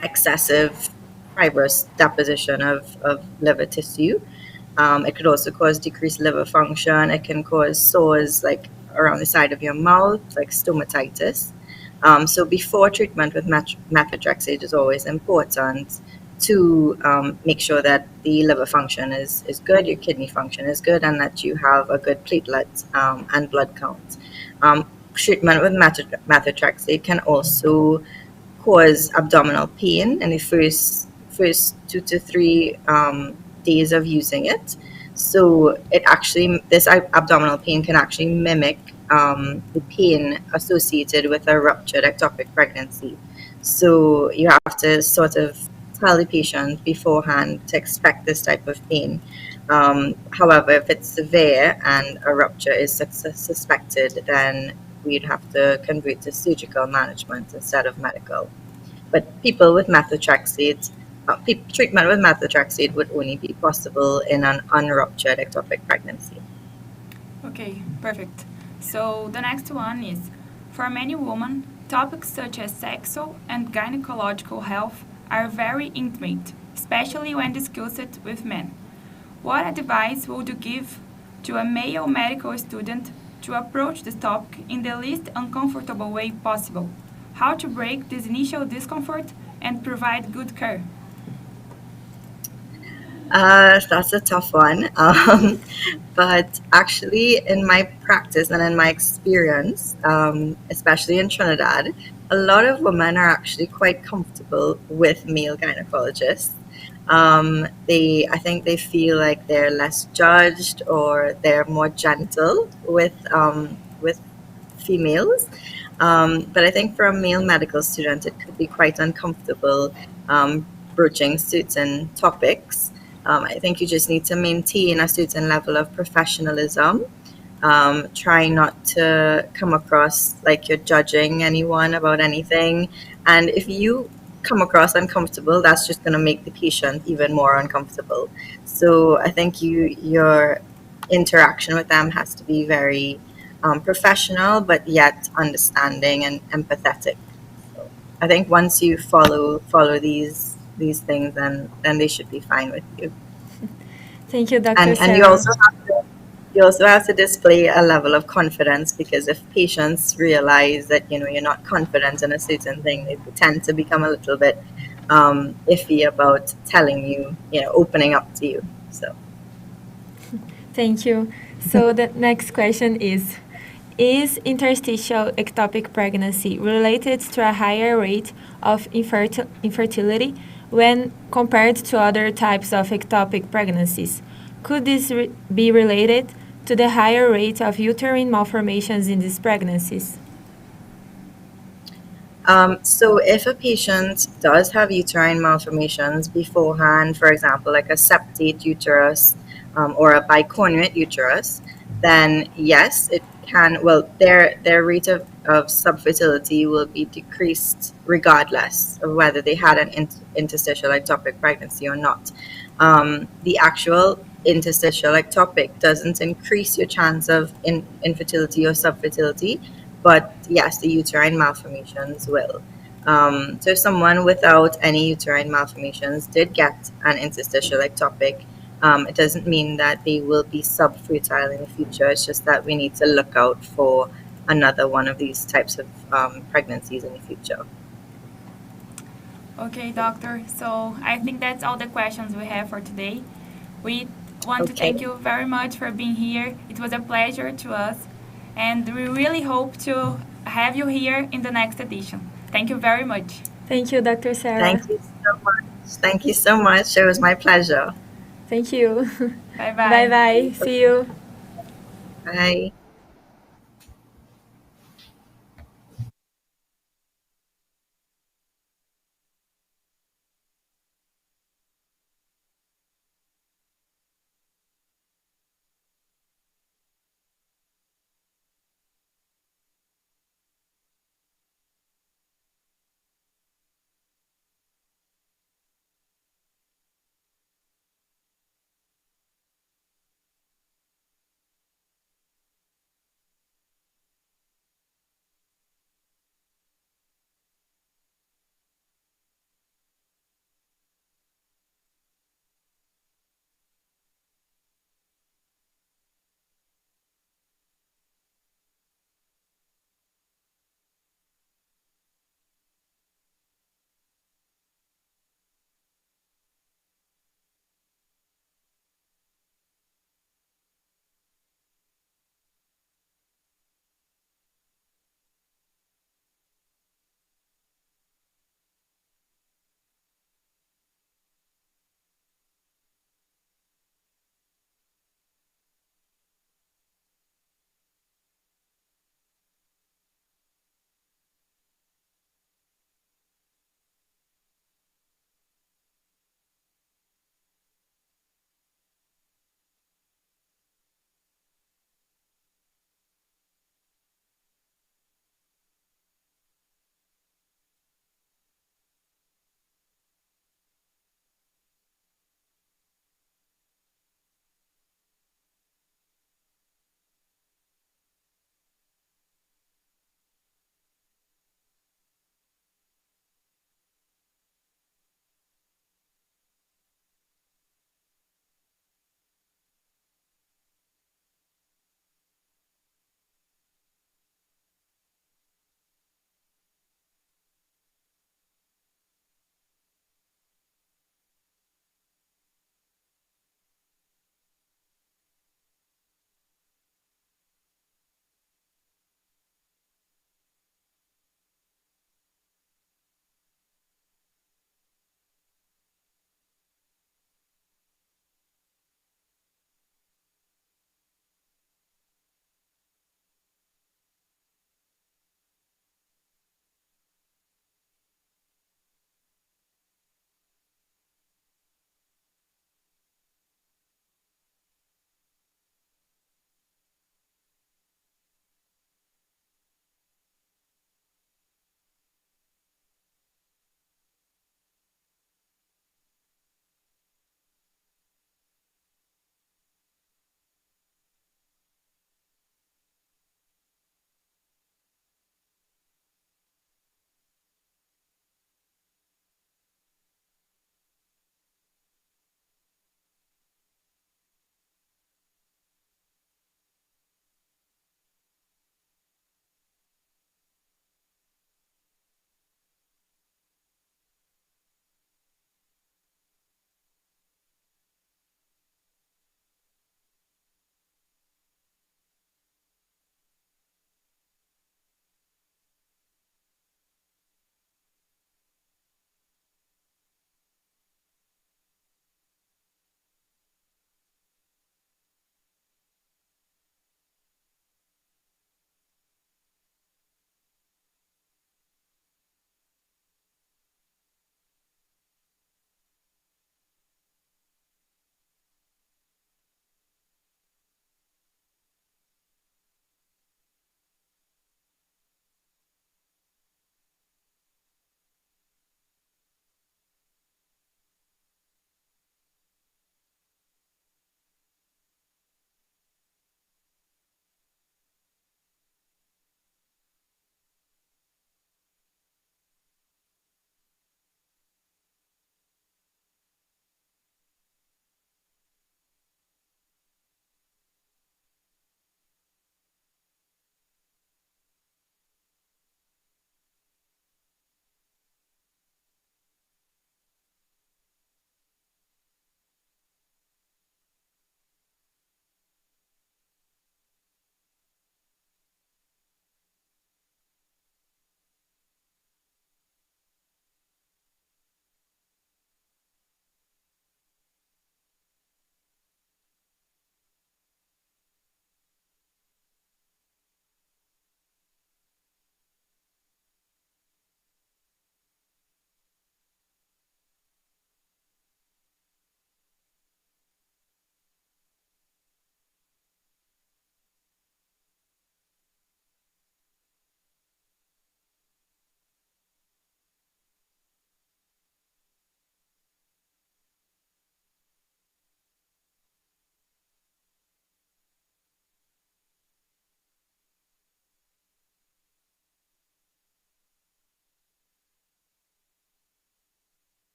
C: excessive fibrous deposition of liver tissue. It could also cause decreased liver function. It can cause sores around the side of your mouth, like stomatitis. So before treatment with methotrexate, is always important to make sure that the liver function is good, your kidney function is good, and that you have a good platelet and blood count. Treatment with methotrexate can also cause abdominal pain in the first 2 to 3 days of using it. So this abdominal pain can actually mimic the pain associated with a ruptured ectopic pregnancy. So you have to sort of tell the patient beforehand to expect this type of pain. However, if it's severe and a rupture is suspected, then we'd have to convert to surgical management instead of medical. But people with methotrexate, treatment with methotrexate would only be possible in an unruptured ectopic pregnancy.
E: Okay, perfect. So the next one is, for many women, topics such as sexual and gynecological health are very intimate, especially when discussed with men. What advice would you give to a male medical student to approach this topic in the least uncomfortable way possible? How to break this initial discomfort and provide good care?
C: That's a tough one. But actually, in my practice and in my experience, especially in Trinidad, a lot of women are actually quite comfortable with male gynecologists. I think they feel like they're less judged, or they're more gentle with females. But I think for a male medical student, it could be quite uncomfortable broaching certain topics. I think you just need to maintain a certain level of professionalism. Try not to come across like you're judging anyone about anything. And if you come across uncomfortable, that's just going to make the patient even more uncomfortable. So I think your interaction with them has to be very professional, but yet understanding and empathetic. So I think once you follow these things, then they should be fine with you.
D: Thank you, Dr.
C: And you
D: Sarah.
C: also have to display a level of confidence, because if patients realize that you're not confident in a certain thing, they tend to become a little bit iffy about telling you, opening up to you. So
D: Thank you. So the next question is interstitial ectopic pregnancy related to a higher rate of infertility when compared to other types of ectopic pregnancies? Could this be related to the higher rate of uterine malformations in these pregnancies?
C: so if a patient does have uterine malformations beforehand, for example, like a septate uterus or a bicornuate uterus, then yes, it can. Well, their rate of subfertility will be decreased regardless of whether they had an interstitial ectopic pregnancy or not. The actual interstitial ectopic doesn't increase your chance of infertility or subfertility, but yes, the uterine malformations will. So if someone without any uterine malformations did get an interstitial ectopic, it doesn't mean that they will be subfertile in the future. It's just that we need to look out for another one of these types of pregnancies in the future.
E: Okay, doctor. So I think that's all the questions we have for today. We want to
C: Okay.
E: thank you very much for being here. It was a pleasure to us, and we really hope to have you here in the next edition. Thank you very much.
D: Thank you, Dr. Sarah.
C: Thank you so much. Thank you so much. It was my pleasure.
D: Thank you.
E: Bye bye.
D: Bye bye. See you.
C: Bye.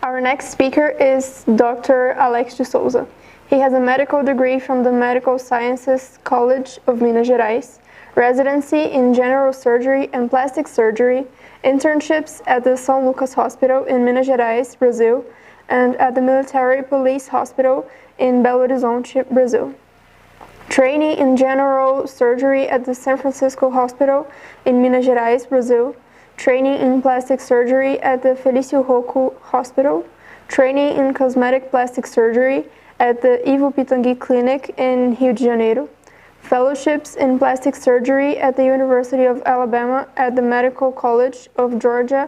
F: Our next speaker is Dr. Alex de Souza. He has a medical degree from the Medical Sciences College of Minas Gerais, residency in general surgery and plastic surgery, internships at the São Lucas Hospital in Minas Gerais, Brazil, and at the Military Police Hospital in Belo Horizonte, Brazil. Training in general surgery at the San Francisco Hospital in Minas Gerais, Brazil. Training in plastic surgery at the Felício Rocco Hospital. Training in cosmetic plastic surgery at the Ivo Pitangui Clinic in Rio de Janeiro. Fellowships in plastic surgery at the University of Alabama at the Medical College of Georgia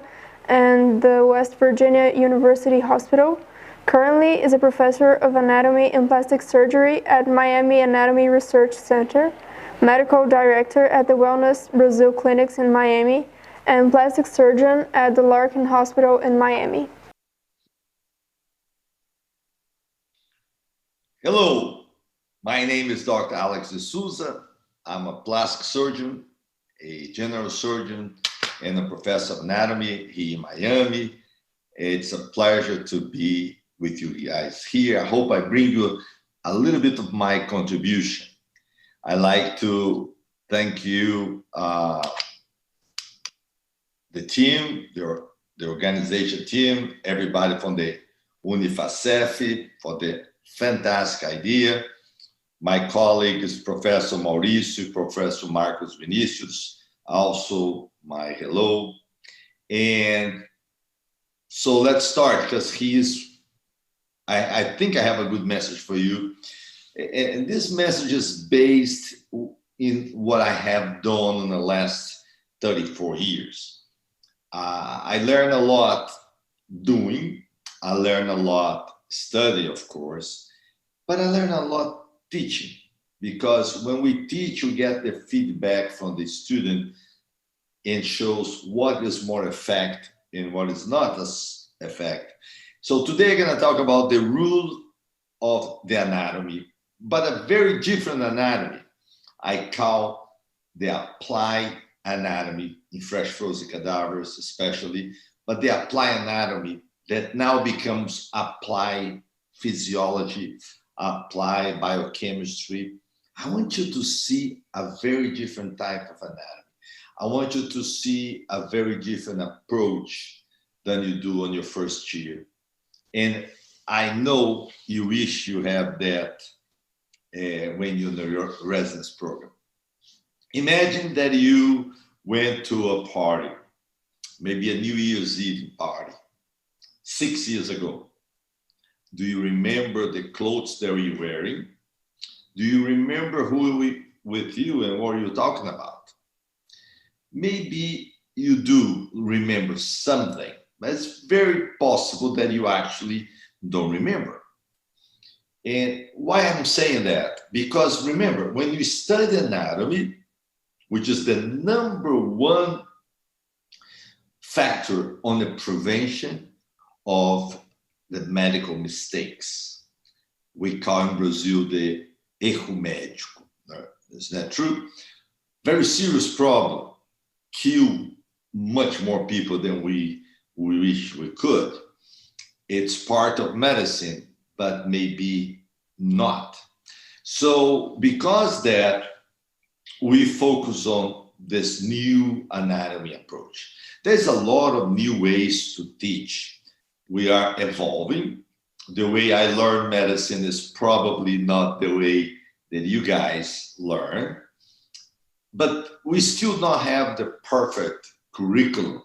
F: and the West Virginia University Hospital. Currently is a professor of anatomy and plastic surgery at Miami Anatomy Research Center, medical director at the Wellness Brazil Clinics in Miami, and plastic surgeon at the Larkin Hospital in Miami.
G: Hello, my name is Dr. Alex de Souza. I'm a plastic surgeon, a general surgeon, and a professor of anatomy here in Miami. It's a pleasure to be with you guys here. I hope I bring you a little bit of my contribution. I'd like to thank you, the team, the organization team, everybody from the Uni-FACEF for the fantastic idea. My colleague is Professor Mauricio, Professor Marcos Vinicius, also my hello. And so let's start, because I think I have a good message for you. And this message is based in what I have done in the last 34 years. I learned a lot doing, I learned a lot study, of course, but I learned a lot teaching, because when we teach, we get the feedback from the student and shows what is more effect and what is not as effect. So today I'm going to talk about the rule of the anatomy, but a very different anatomy. I call the applied anatomy in fresh frozen cadavers especially, but the applied anatomy that now becomes applied physiology, applied biochemistry. I want you to see a very different type of anatomy. I want you to see a very different approach than you do on your first year. And I know you wish you have that when you're in your residence program. Imagine that you went to a party, maybe a New Year's Eve party, 6 years ago. Do you remember the clothes that you were wearing? Do you remember who were with you and what you were talking about? Maybe you do remember something, but it's very possible that you actually don't remember. And why I'm saying that? Because remember, when you study anatomy, which is the number one factor on the prevention of the medical mistakes, we call in Brazil the erro médico. Isn't that true? Very serious problem. Kill much more people than we wish we could. It's part of medicine, but maybe not. So because that, we focus on this new anatomy approach. There's a lot of new ways to teach. We are evolving. The way I learn medicine is probably not the way that you guys learn, but we still don't have the perfect curriculum.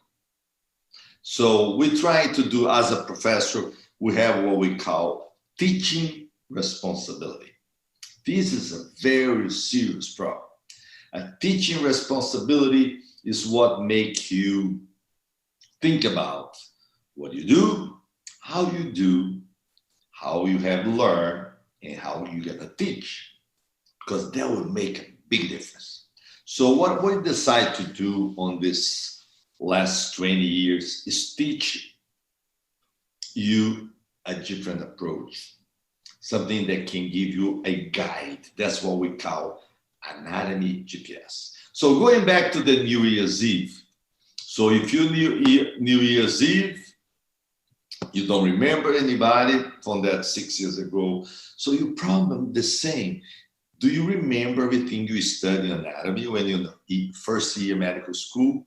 G: So we try to do, as a professor, we have what we call teaching responsibility. This is a very serious problem. A teaching responsibility is what makes you think about what you do, how you have learned, and how you're gonna teach, because that will make a big difference. So what we decide to do on this last 20 years is teach you a different approach, something that can give you a guide. That's what we call anatomy GPS. So going back to the New Year's Eve. So if you New Year's Eve, You don't remember anybody from that 6 years ago. So your problem the same. Do you remember everything you studied anatomy when you first year medical school?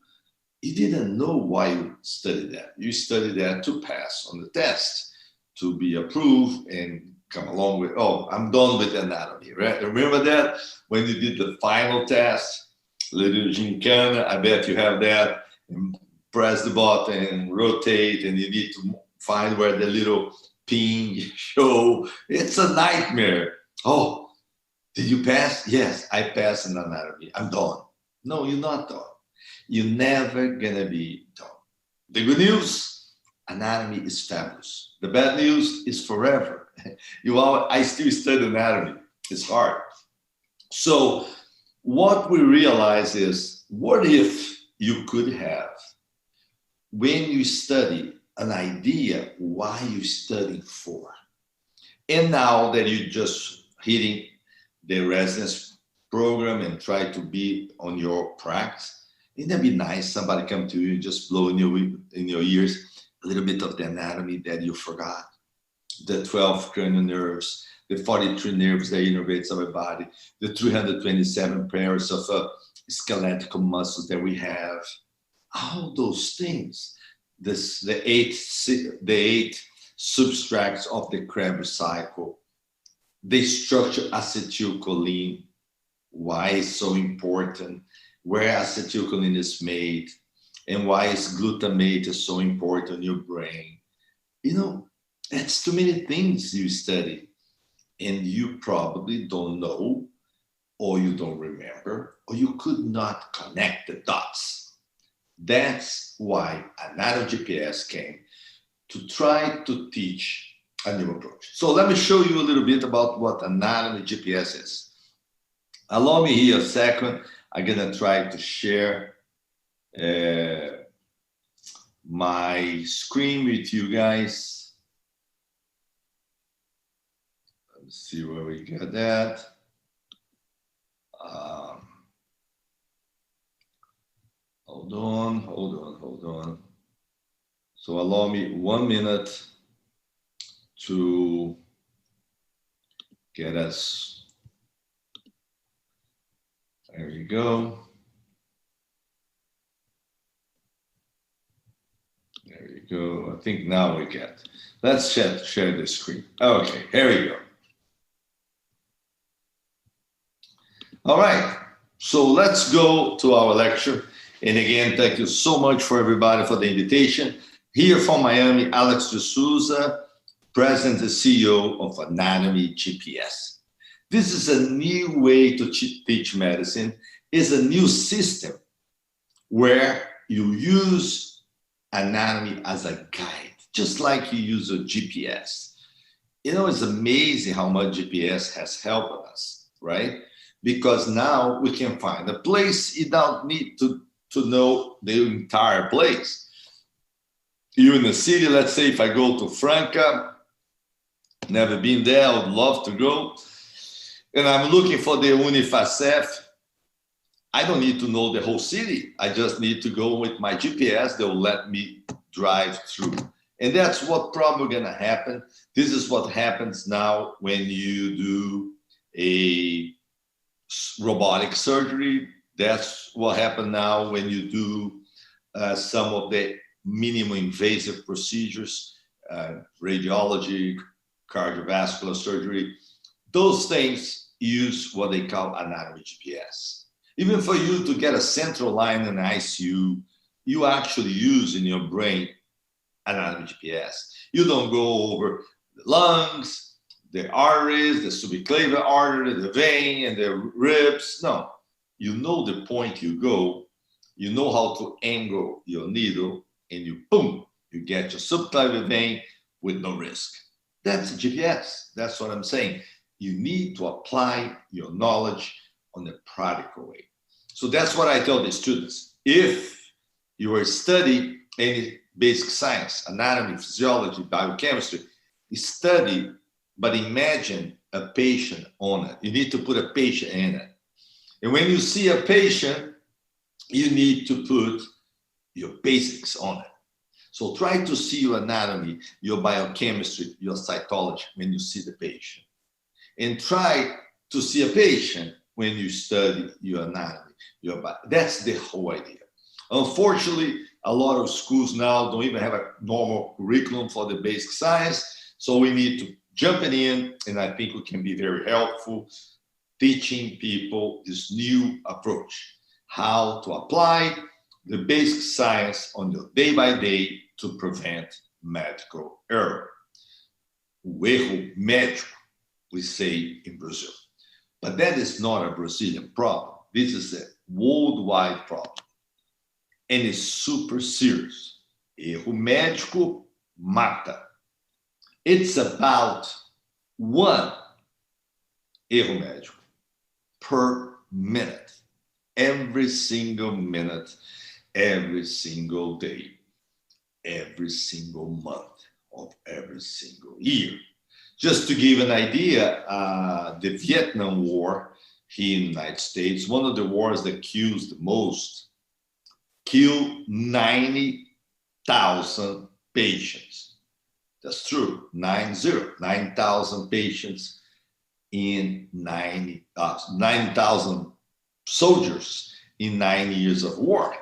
G: You didn't know why you studied that. You studied that to pass on the test, to be approved and come along with, oh, I'm done with anatomy, right? Remember that when you did the final test, little gincana, I bet you have that, and press the button and rotate, and you need to find where the little pin show. It's a nightmare. Oh, did you pass? Yes, I passed in anatomy. I'm done. No, you're not done. You're never gonna be done. The good news, anatomy is fabulous. The bad news is forever. I still study anatomy. It's hard. So what we realize is, what if you could have, when you study, an idea why you're studying for? And now that you're just hitting the residence program and try to be on your practice, wouldn't that be nice? Somebody come to you and just blow in your ears a little bit of the anatomy that you forgot. The 12 cranial nerves, the 43 nerves that innervates our body, the 327 pairs of skeletal muscles that we have. All those things. The eight substrates of the Krebs cycle. The structure acetylcholine, why it's so important, where acetylcholine is made, and why is glutamate is so important in your brain. You know, that's too many things you study, and you probably don't know, or you don't remember, or you could not connect the dots. That's why Anatomy GPS came, to try to teach a new approach. So let me show you a little bit about what Anatomy GPS is. Allow me here a second. I'm gonna try to share my screen with you guys. Let's see where we got that. Hold on. So allow me 1 minute to get us. There we go. There we go. I think now we get. Let's share the screen. Okay, here we go. All right, so let's go to our lecture. And again, thank you so much for everybody for the invitation. Here from Miami, Alex de Souza, President and CEO of Anatomy GPS. This is a new way to teach medicine. It's a new system where you use anatomy as a guide, just like you use a GPS. You know, it's amazing how much GPS has helped us, right? Because now we can find a place. You don't need to know the entire place. You're in the city, let's say if I go to Franca, never been there, I would love to go, and I'm looking for the Uni-FACEF, I don't need to know the whole city. I just need to go with my GPS. They'll let me drive through. And that's what probably gonna happen. This is what happens now when you do a robotic surgery. That's what happens now when you do some of the minimum invasive procedures, radiology, cardiovascular surgery. Those things use what they call anatomy GPS. Even for you to get a central line in ICU, you actually use in your brain anatomy GPS. You don't go over the lungs, the arteries, the subclavian artery, the vein, and the ribs. No. You know the point you go, you know how to angle your needle, and you boom, you get your subclavian vein with no risk. That's GPS. That's what I'm saying. You need to apply your knowledge on a practical way. So that's what I tell the students. If you are studying any basic science, anatomy, physiology, biochemistry, study, but imagine a patient on it. You need to put a patient in it. And when you see a patient, you need to put your basics on it. So try to see your anatomy, your biochemistry, your cytology when you see the patient. And try to see a patient when you study your anatomy, your body. That's the whole idea. Unfortunately, a lot of schools now don't even have a normal curriculum for the basic science. So we need to jump in, and I think we can be very helpful teaching people this new approach, how to apply the basic science on your day by day to prevent medical error. O erro médico, we say in Brazil. But that is not a Brazilian problem. This is a worldwide problem. And it's super serious. Erro médico mata. It's about 1 erro médico per minute. Every single minute, every single day, every single month of every single year. Just to give an idea, the Vietnam War here in the United States, one of the wars that kills the most, killed 90,000 patients. That's true, 9,000 patients in 9,000 soldiers in 9 years of war.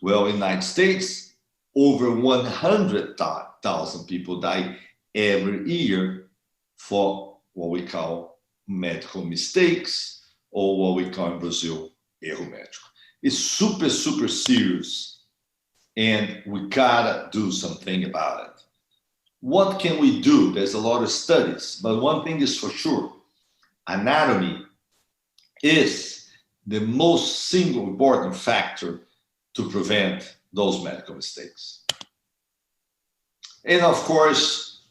G: Well, in the United States, over 100,000 people die every year for what we call medical mistakes, or what we call in Brazil, erro médico. It's super, super serious, and we gotta do something about it. What can we do? There's a lot of studies, but one thing is for sure, anatomy is the most single important factor to prevent those medical mistakes. And of course,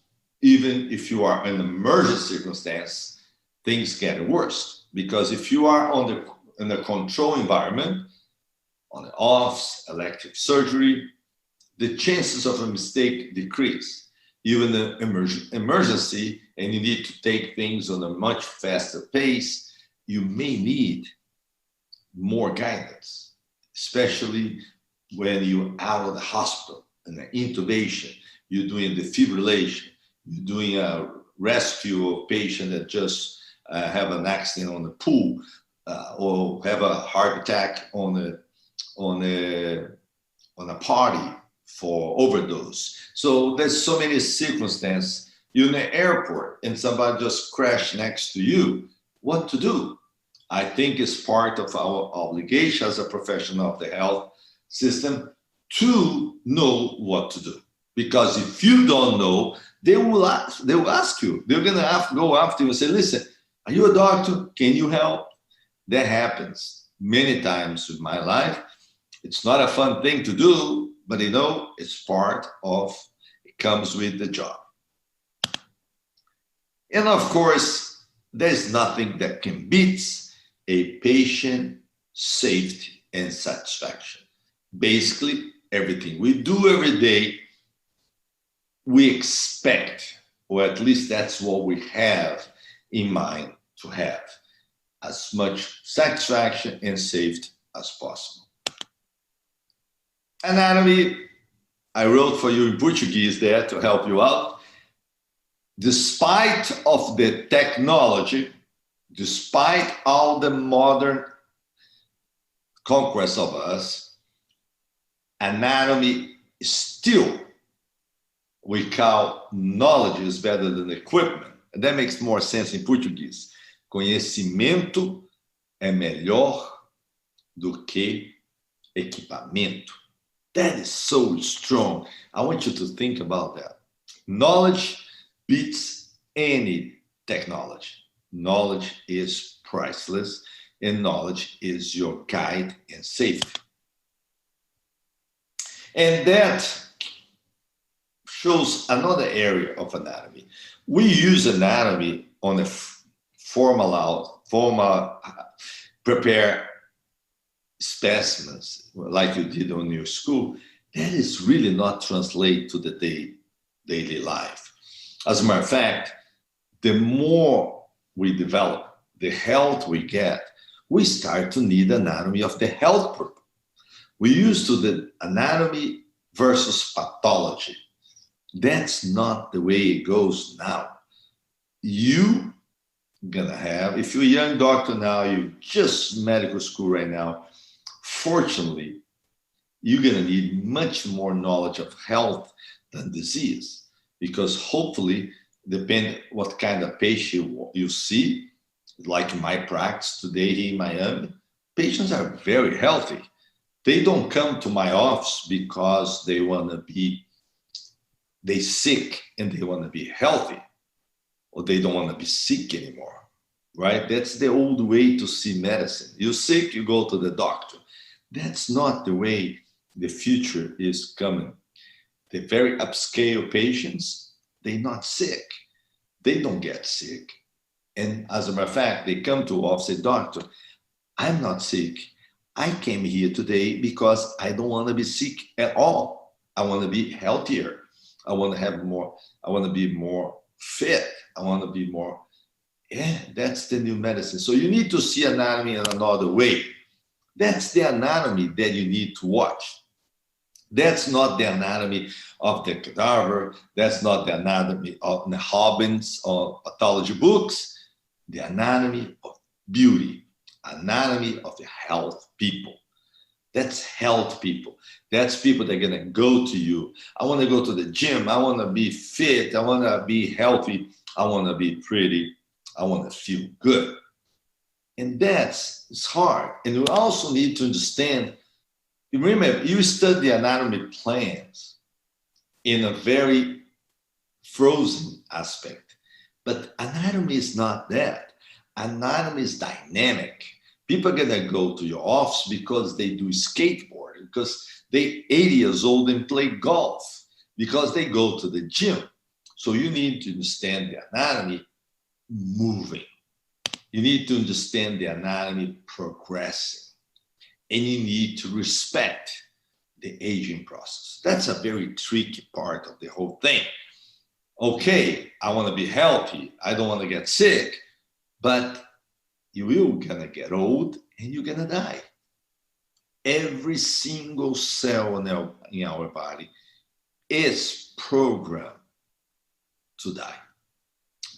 G: even if you are in an emergency circumstance, things get worse. Because if you are in a controlled environment, on the office, elective surgery, the chances of a mistake decrease. Even the emergency, and you need to take things on a much faster pace, you may need more guidance, especially when you're out of the hospital, in the intubation, you're doing defibrillation, you're doing a rescue of patient that just have an accident on the pool, or have a heart attack on a party for overdose. So there's so many circumstances. You're in the airport and somebody just crashed next to you. What to do? I think it's part of our obligation as a professional of the health system to know what to do. Because if you don't know, they will ask you. They're going to go after you and say, listen, are you a doctor? Can you help? That happens many times in my life. It's not a fun thing to do, but it's part of, it comes with the job. And of course, there's nothing that can beat a patient safety and satisfaction. Basically, everything we do every day, we expect, or at least that's what we have in mind to have, as much satisfaction and safety as possible. Anatomy, I wrote for you in Portuguese there to help you out. Despite of the technology, despite all the modern conquest of us, anatomy is still, we call knowledge is better than equipment. And that makes more sense in Portuguese. Conhecimento é melhor do que equipamento. That is so strong. I want you to think about that. Knowledge beats any technology. Knowledge is priceless, and knowledge is your guide and safety. And that shows another area of anatomy. We use anatomy on a formal prepare specimens like you did on your school. That is really not translate to the daily life. As a matter of fact, the more we develop, the health we get, we start to need anatomy of the health purpose. We used to the anatomy versus pathology. That's not the way it goes now. You gonna have, if you're a young doctor now, you're just medical school right now, fortunately, you're gonna need much more knowledge of health than disease, because hopefully, depending what kind of patient you see, like in my practice today here in Miami, patients are very healthy. They don't come to my office because they sick and they want to be healthy, or they don't want to be sick anymore, right? That's the old way to see medicine. You're sick, you go to the doctor. That's not the way the future is coming. The very upscale patients, they're not sick. They don't get sick. And as a matter of fact, they come to office and say, doctor, I'm not sick. I came here today because I don't want to be sick at all. I want to be healthier. I want to have more, I want to be more fit. I want to be more, that's the new medicine. So you need to see anatomy in another way. That's the anatomy that you need to watch. That's not the anatomy of the cadaver. That's not the anatomy of the Hobbins or pathology books. The anatomy of beauty, anatomy of the health people. That's health people. That's people that are going to go to you. I want to go to the gym. I want to be fit. I want to be healthy. I want to be pretty. I want to feel good. And it's hard. And you also need to understand, remember, you study the anatomy plans in a very frozen aspect. But anatomy is not that. Anatomy is dynamic. People are going to go to your office because they do skateboarding, because they're 80 years old and play golf, because they go to the gym. So you need to understand the anatomy moving. You need to understand the anatomy progressing. And you need to respect the aging process. That's a very tricky part of the whole thing. Okay, I want to be healthy. I don't want to get sick, but you will gonna get old and you're gonna die. Every single cell in our body is programmed to die.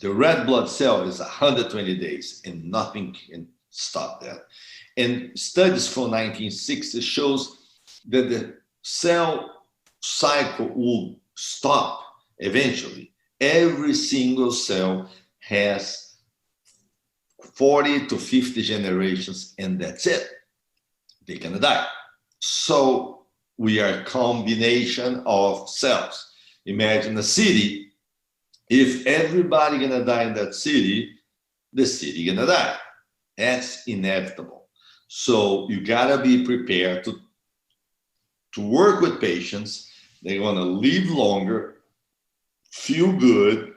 G: The red blood cell is 120 days and nothing can stop that. And studies from 1960 shows that the cell cycle will stop eventually. Every single cell has 40 to 50 generations, and that's it. They're gonna die. So we are a combination of cells. Imagine a city. If everybody gonna die in that city, the city gonna die. That's inevitable. So you gotta be prepared to work with patients. They wanna live longer, feel good,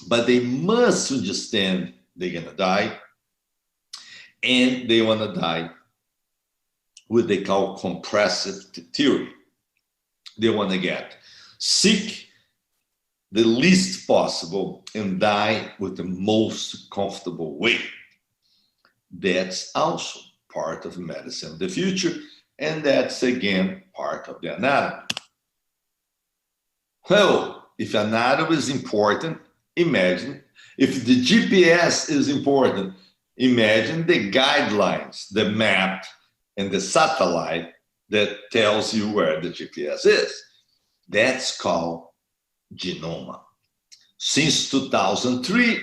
G: but they must understand they're gonna die, and they wanna die what they call compressive theory. They wanna get sick the least possible and die with the most comfortable way. That's also part of medicine of the future, and that's again part of the anatomy. Well, if anatomy is important, imagine if the GPS is important, imagine the guidelines, the map, and the satellite that tells you where the GPS is. That's called genome. Since 2003,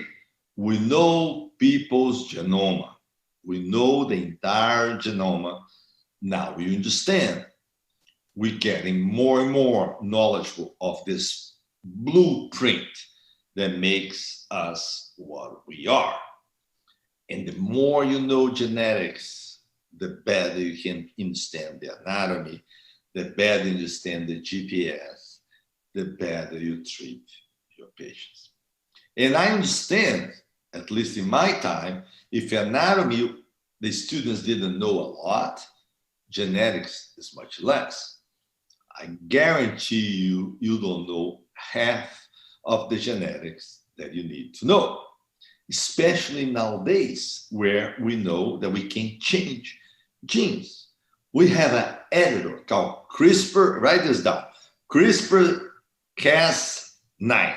G: we know people's genome. We know the entire genome. Now we understand. We're getting more and more knowledgeable of this blueprint that makes us what we are. And the more you know genetics, the better you can understand the anatomy, the better you understand the GPS, the better you treat your patients. And I understand, at least in my time, if anatomy, the students didn't know a lot, genetics is much less. I guarantee you, you don't know half of the genetics that you need to know, especially nowadays where we know that we can change genes. We have an editor called CRISPR, write this down, CRISPR-Cas9.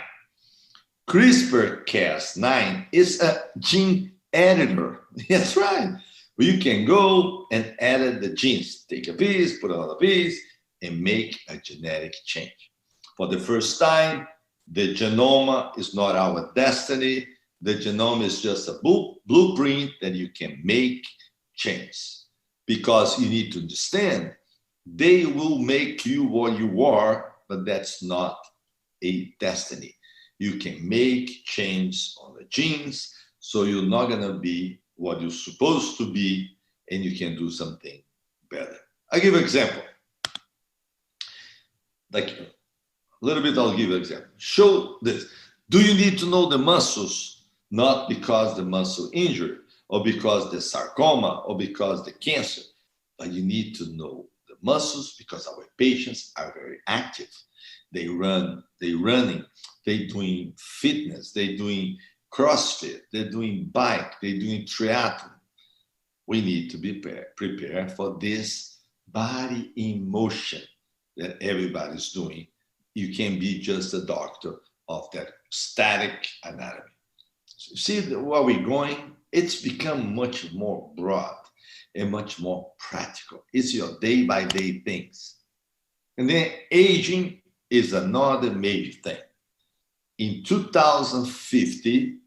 G: CRISPR-Cas9 is a gene editor. That's right. You can go and edit the genes. Take a piece, put another piece, and make a genetic change. For the first time, the genome is not our destiny. The genome is just a blueprint that you can make change. Because you need to understand, they will make you what you are, but that's not a destiny. You can make change on the genes, so you're not gonna be what you're supposed to be, and you can do something better. I'll give you an example. Like a little bit, I'll give you an example. Show this. Do you need to know the muscles? Not because the muscle injured, or because the sarcoma, or because the cancer, but you need to know the muscles because our patients are very active. They run, they're running, they're doing fitness, they're doing CrossFit, they're doing bike, they're doing triathlon. We need to be prepared for this body in motion that everybody's doing. You can be just a doctor of that static anatomy. So see where we're going? It's become much more broad and much more practical. It's your day-by-day things. And then aging is another major thing. In 2050,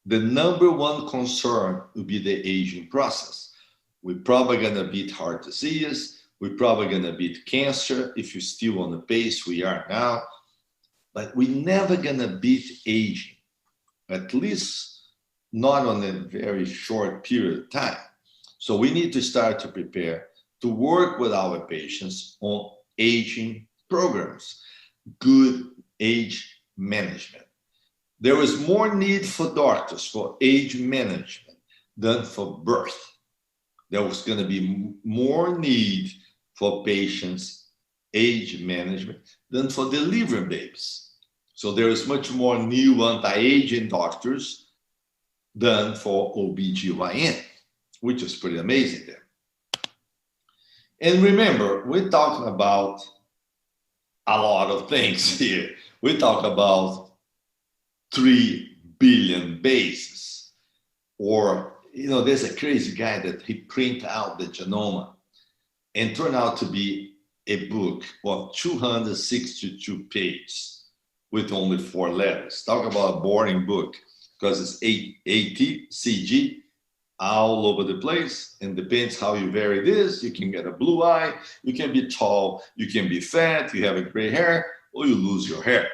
G: the number one concern will be the aging process. We're probably gonna beat heart disease. We're probably gonna beat cancer if you're still on the pace we are now. But we're never gonna beat aging, at least not on a very short period of time. So we need to start to prepare to work with our patients on aging programs, good age management. There is more need for doctors for age management than for birth. There was going to be more need for patients' age management than for delivering babies. So there is much more new anti-aging doctors than for OBGYN, which is pretty amazing there. And remember, we're talking about a lot of things here. We talk about 3 billion bases. Or, you know, there's a crazy guy that he print out the genome and turned out to be a book of 262 pages with only 4 letters. Talk about a boring book, because it's AT, CG, all over the place, and depends how you vary this. You can get a blue eye, you can be tall, you can be fat, you have a gray hair, or you lose your hair.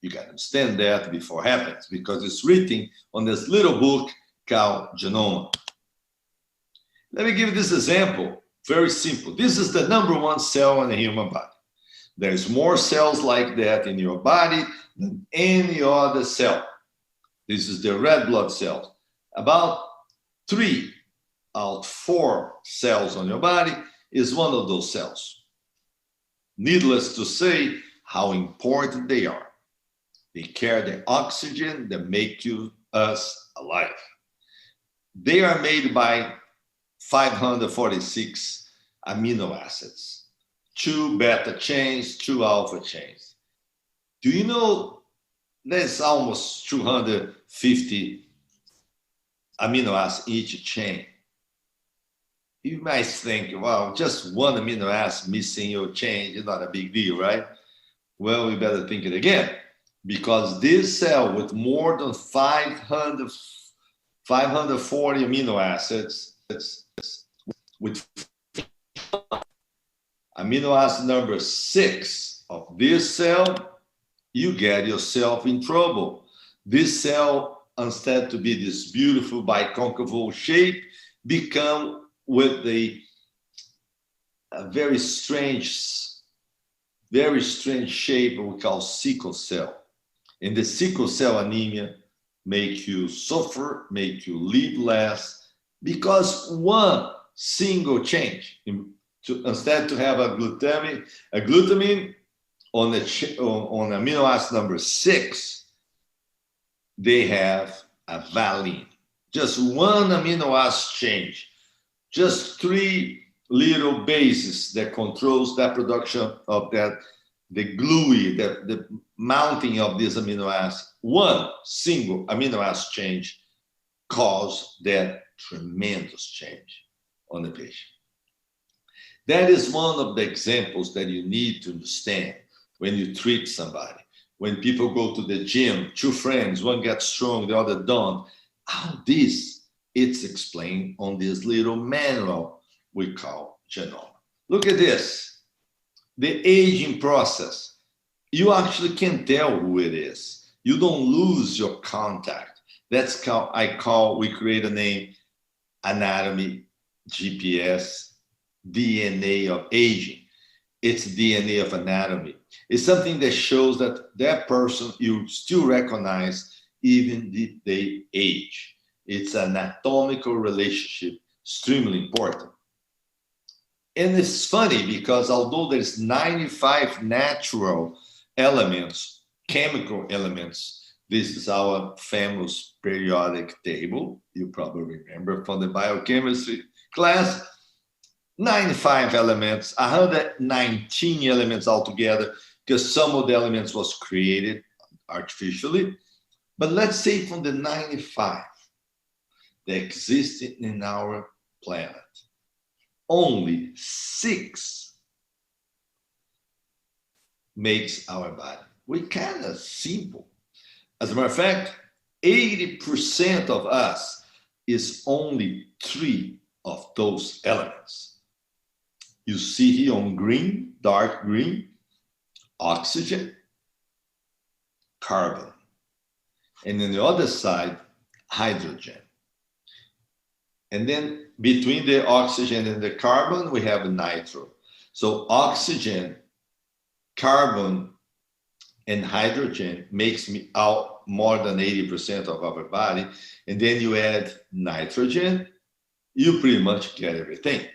G: You can understand that before it happens, because it's written on this little book called Genome. Let me give you this example, very simple. This is the number one cell in the human body. There's more cells like that in your body than any other cell. This is the red blood cells. About 3 out of 4 cells on your body is one of those cells. Needless to say how important they are. They carry the oxygen that makes us alive. They are made by 546 amino acids, 2 beta chains, 2 alpha chains. Do you know there's almost 250 amino acids each chain? You might think, well, just one amino acid missing your chain is not a big deal, right? Well, we better think it again, because this cell with more than 540 amino acids, with amino acid number 6 of this cell, you get yourself in trouble. This cell, instead to be this beautiful biconcave shape, become with a very strange shape we call sickle cell. And the sickle cell anemia make you suffer, make you live less, because one single change, instead to have a glutamine on amino acid number 6, they have a valine. Just one amino acid change, just 3 little bases that controls that production of that, the gluey, the mounting of this amino acid. One single amino acid change cause that tremendous change on the patient. That is one of the examples that you need to understand when you treat somebody. When people go to the gym, two friends, one gets strong, the other don't. How this, it's explained on this little manual we call genome. Look at this, the aging process. You actually can tell who it is. You don't lose your contact. That's how we create a name, anatomy, GPS, DNA of aging. It's DNA of anatomy. It's something that shows that that person you still recognize even if they age. It's an anatomical relationship, extremely important. And it's funny because although there's 95 natural elements, chemical elements, this is our famous periodic table. You probably remember from the biochemistry class. 95 elements, 119 elements altogether, because some of the elements was created artificially. But let's say from the 95 that existed in our planet, only 6 makes our body. We're kind of simple. As a matter of fact, 80% of us is only 3 of those elements. You see here on green, dark green, oxygen, carbon. And on the other side, hydrogen. And then between the oxygen and the carbon, we have nitro. So oxygen, carbon, and hydrogen makes me out more than 80% of our body. And then you add nitrogen, you pretty much get everything.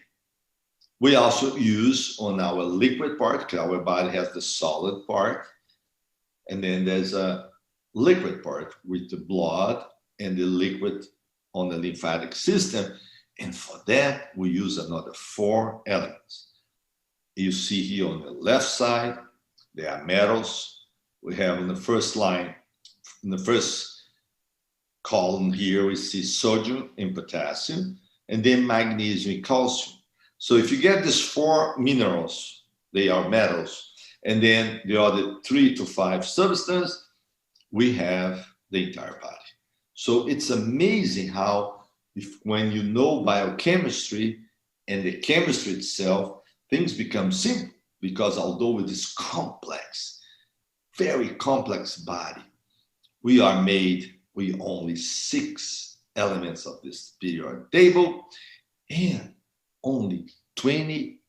G: We also use on our liquid part, because our body has the solid part, and then there's a liquid part with the blood and the liquid on the lymphatic system. And for that, we use another 4 elements. You see here on the left side, there are metals. We have in the first line, in the first column here, we see sodium and potassium, and then magnesium and calcium. So if you get these 4 minerals, they are metals, and then the other 3 to 5 substances, we have the entire body. So it's amazing how when you know biochemistry and the chemistry itself, things become simple, because although it is complex, very complex body, we are made with only 6 elements of this periodic table, and only 20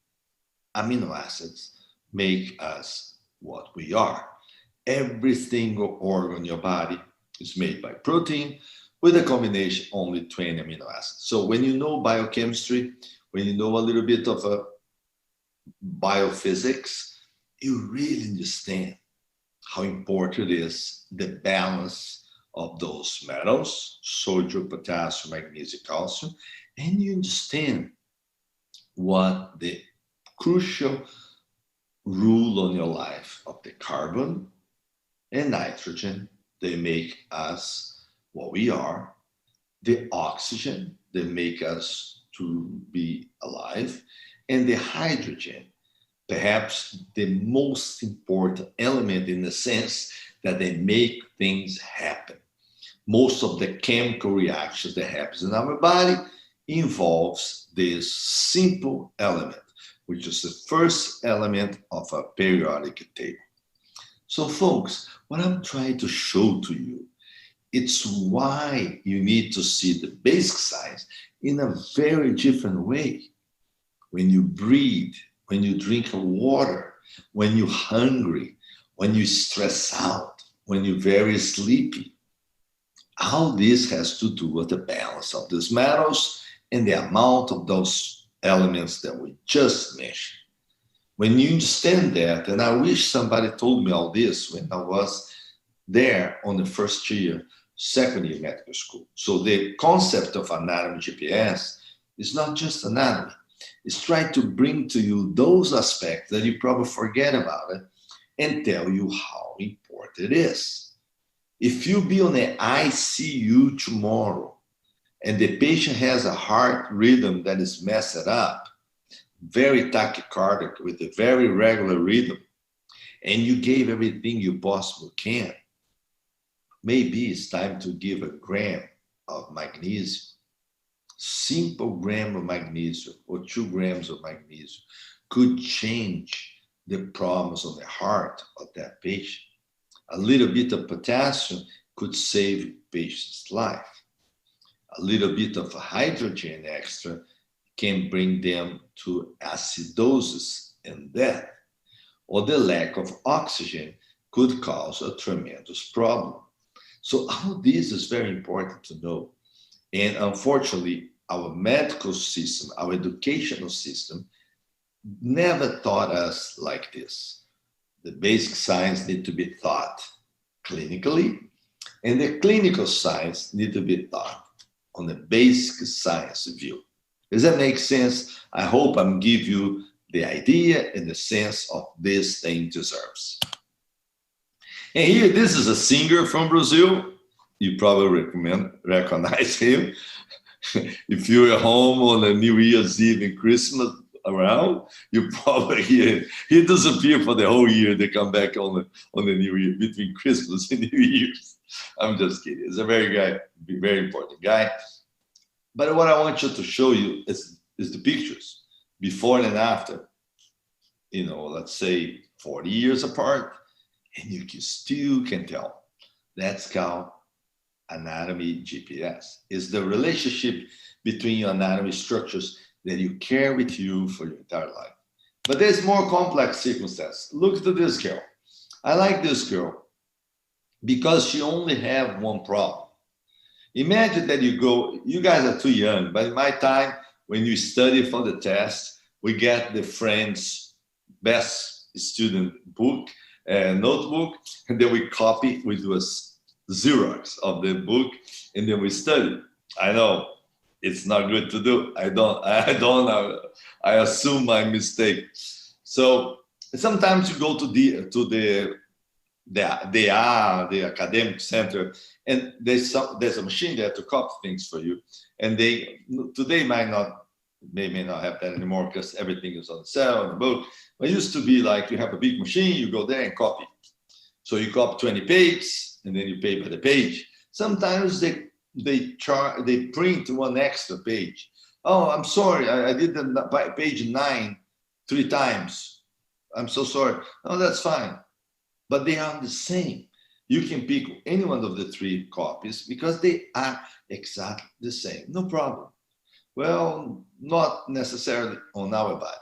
G: amino acids make us what we are. Every single organ in your body is made by protein with a combination only 20 amino acids. So when you know biochemistry, when you know a little bit of biophysics, you really understand how important it is the balance of those metals, sodium, potassium, magnesium, calcium, and you understand what the crucial rule on your life of the carbon and nitrogen, they make us what we are, the oxygen, they make us to be alive, and the hydrogen, perhaps the most important element in the sense that they make things happen. Most of the chemical reactions that happens in our body involves this simple element, which is the first element of a periodic table. So folks, what I'm trying to show to you, it's why you need to see the basic science in a very different way. When you breathe, when you drink water, when you're hungry, when you stress out, when you're very sleepy, all this has to do with the balance of these metals and the amount of those elements that we just mentioned. When you understand that, and I wish somebody told me all this when I was there on the first year, second year medical school. So the concept of anatomy GPS is not just anatomy. is try to bring to you those aspects that you probably forget about it and tell you how important it is. If you be on the ICU tomorrow and the patient has a heart rhythm that is messed up, very tachycardic with a very regular rhythm, and you gave everything you possibly can, maybe it's time to give a gram of magnesium, simple gram of magnesium or 2 grams of magnesium could change the problems of the heart of that patient. A little bit of potassium could save patient's life. A little bit of hydrogen extra can bring them to acidosis and death. Or the lack of oxygen could cause a tremendous problem. So all this is very important to know. And unfortunately, our medical system, our educational system, never taught us like this. The basic science need to be taught clinically, and the clinical science need to be taught on the basic science view. Does that make sense? I hope I'm giving you the idea and the sense of this thing deserves. And here, this is a singer from Brazil. You probably recognize him. If you're at home on a New Year's Eve and Christmas around, you probably hear him. He disappeared for the whole year. They come back on the New Year, between Christmas and New Year's. I'm just kidding. He's a very important guy. But what I want you to show you is the pictures, before and after. You know, let's say 40 years apart, and you still can tell. That's called anatomy GPS. It's the relationship between your anatomy structures that you carry with you for your entire life. But there's more complex circumstances. Look at this girl. I like this girl because she only have one problem. Imagine that you guys are too young, but in my time, when you study for the test, we get the friend's best student book, notebook, and then we copy, we do a Xerox of the book, and then we study. I know it's not good to do. I don't know. I assume my mistake. So sometimes you go to the academic center, and there's a machine there to copy things for you. And today may not have that anymore because everything is on the cell and the book. But it used to be like you have a big machine, you go there and copy. So you copy 20 pages, and then you pay by the page. Sometimes they print one extra page. Oh, I'm sorry, I did the page 9 3 times. I'm so sorry. No, that's fine. But they are the same. You can pick any one of the 3 copies because they are exactly the same. No problem. Well, not necessarily on our body.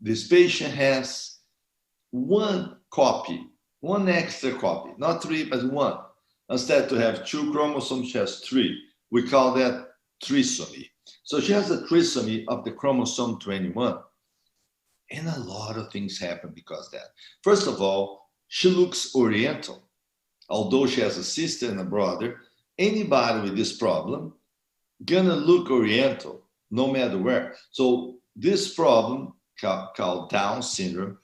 G: This patient has one copy, one extra copy, not 3, but 1. Instead to have 2 chromosomes, she has 3. We call that trisomy. So she has a trisomy of the chromosome 21. And a lot of things happen because of that. First of all, she looks Oriental. Although she has a sister and a brother, anybody with this problem gonna look Oriental no matter where. So this problem called Down syndrome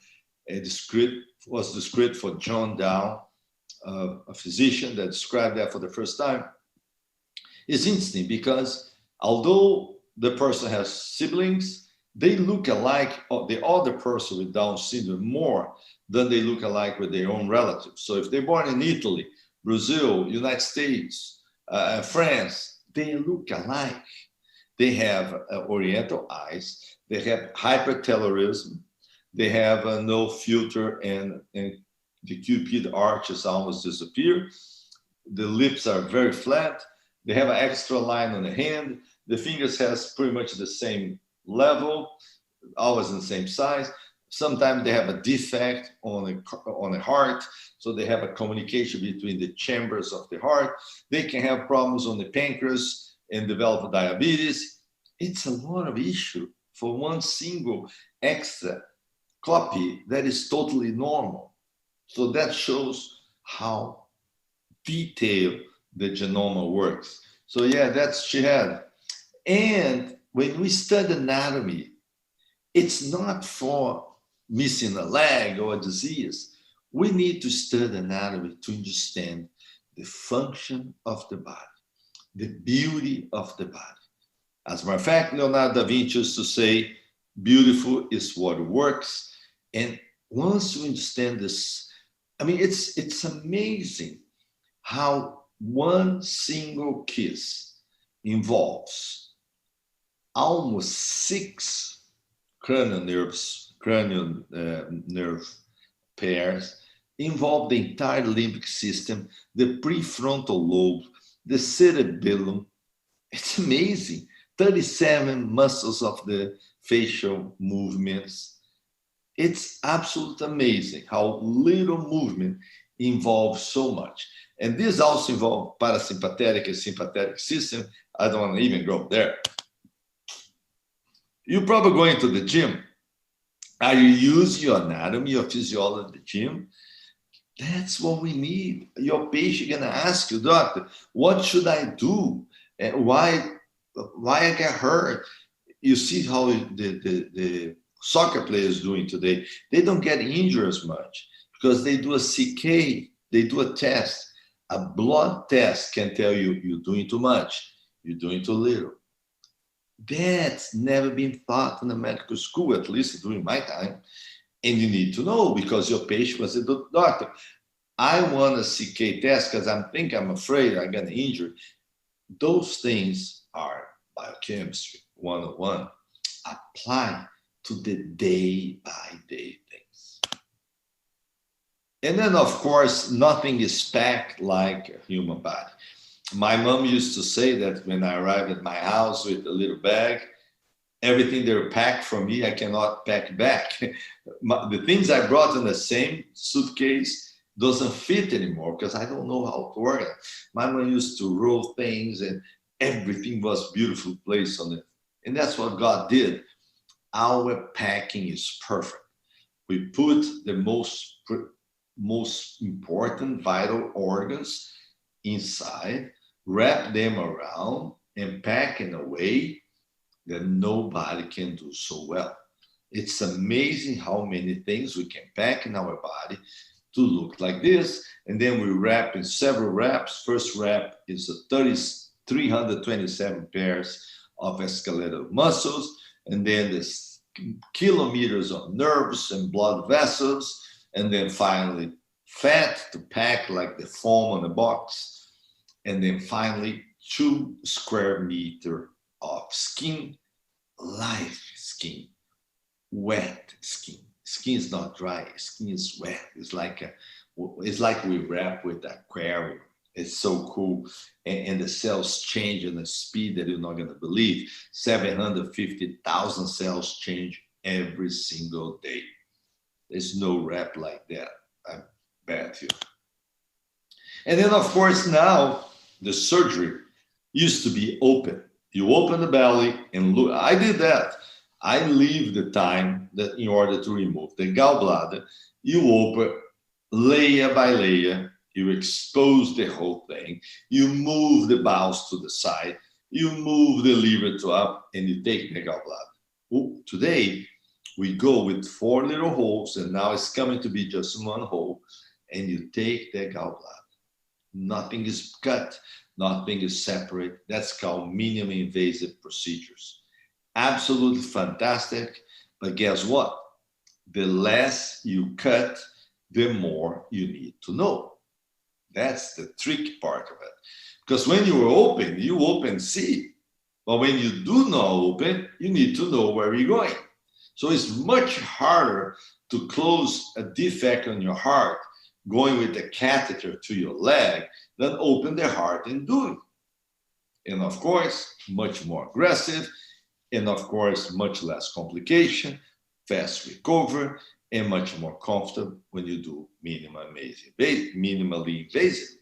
G: was described for John Down, a physician that described that for the first time. It's interesting because although the person has siblings, they look alike, the other person with Down syndrome, more than they look alike with their own relatives. So if they're born in Italy, Brazil, United States, France, they look alike. They have Oriental eyes, they have hypertelorism, they have no filter, and the cupid arches almost disappear. The lips are very flat. They have an extra line on the hand. The fingers has pretty much the same level, always in the same size. Sometimes they have a defect on the heart, so they have a communication between the chambers of the heart. They can have problems on the pancreas and develop diabetes. It's a lot of issue for one single extra copy that is totally normal. So that shows how detailed the genome works. So yeah, that's she had. And when we study anatomy, It's not for missing a leg or a disease. We need to study anatomy to understand the function of the body, the beauty of the body. As a matter of fact, Leonardo da Vinci used to say, beautiful is what works. And once you understand this, I mean, it's amazing how one single kiss involves almost 6 cranial nerve pairs, involve the entire limbic system, the prefrontal lobe, the cerebellum. It's amazing. 37 muscles of the facial movements. It's absolutely amazing how little movement involves so much. And this also involves parasympathetic and sympathetic system. I don't want to even go there. You're probably going to the gym. Are you using your anatomy, your physiology at the gym? That's what we need. Your patient going to ask you, doctor, what should I do? Why I get hurt? You see how the soccer players doing today. They don't get injured as much because they do a CK, they do a test. A blood test can tell you you're doing too much, you're doing too little. That's never been taught in the medical school, at least during my time. And you need to know because your patient was a doctor. I want a CK test because I'm afraid I'm going to injure. Those things are biochemistry 101. Apply to the day-by-day things. And then, of course, nothing is packed like a human body. My mom used to say that when I arrived at my house with a little bag, everything they packed for me, I cannot pack back. The things I brought in the same suitcase doesn't fit anymore because I don't know how to work it. My mom used to roll things and everything was beautiful placed on it. And that's what God did. Our packing is perfect. We put the most important vital organs inside, wrap them around, and pack in a way that nobody can do so well. It's amazing how many things we can pack in our body to look like this. And then we wrap in several wraps. First wrap is 327 pairs of skeletal muscles. And then there's kilometers of nerves and blood vessels. And then finally, fat to pack like the foam on the box. And then finally, 2 square meters of skin, live skin, wet skin. Skin is not dry, skin is wet. It's like we wrap with aquarium. It's so cool. And the cells change at a speed that you're not going to believe. 750,000 cells change every single day. There's no wrap like that, I bet you. And then, of course, now the surgery used to be open. You open the belly and look. I did that. I leave the time that in order to remove the gallbladder, you open layer by layer, you expose the whole thing, you move the bowels to the side, you move the liver to up, and you take the gallbladder. Today, we go with 4 little holes, and now it's coming to be just 1 hole, and you take the gallbladder. Nothing is cut, nothing is separate. That's called minimally invasive procedures. Absolutely fantastic, but guess what? The less you cut, the more you need to know. That's the tricky part of it. Because when you open, see. But when you do not open, you need to know where you're going. So it's much harder to close a defect on your heart going with the catheter to your leg than open the heart and do it. And of course, much more aggressive, and of course, much less complication, fast recovery, and much more comfortable when you do minimally invasive.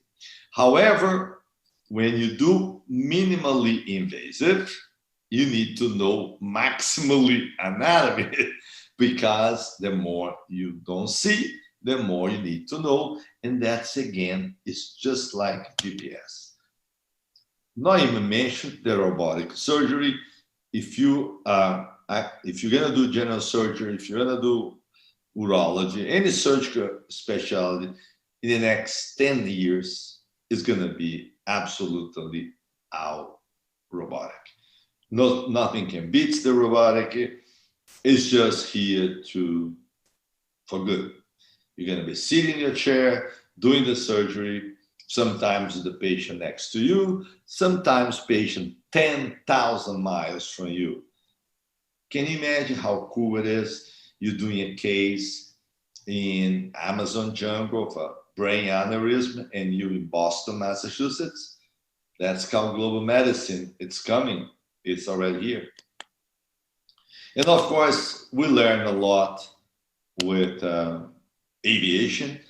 G: However, when you do minimally invasive, you need to know maximally anatomy because the more you don't see, the more you need to know. And that's, again, it's just like GPS. Not even mention the robotic surgery. If you are if you're gonna do general surgery, if you're gonna do urology, any surgical specialty, in the next 10 years is gonna be absolutely all robotic. Nothing can beat the robotic. It's just here for good. You're gonna be sitting in your chair, doing the surgery, sometimes the patient next to you, sometimes patient 10,000 miles from you. Can you imagine how cool it is? You're doing a case in Amazon jungle of a brain aneurysm and you're in Boston, Massachusetts. That's called global medicine. It's coming. It's already here. And of course, we learn a lot with aviation.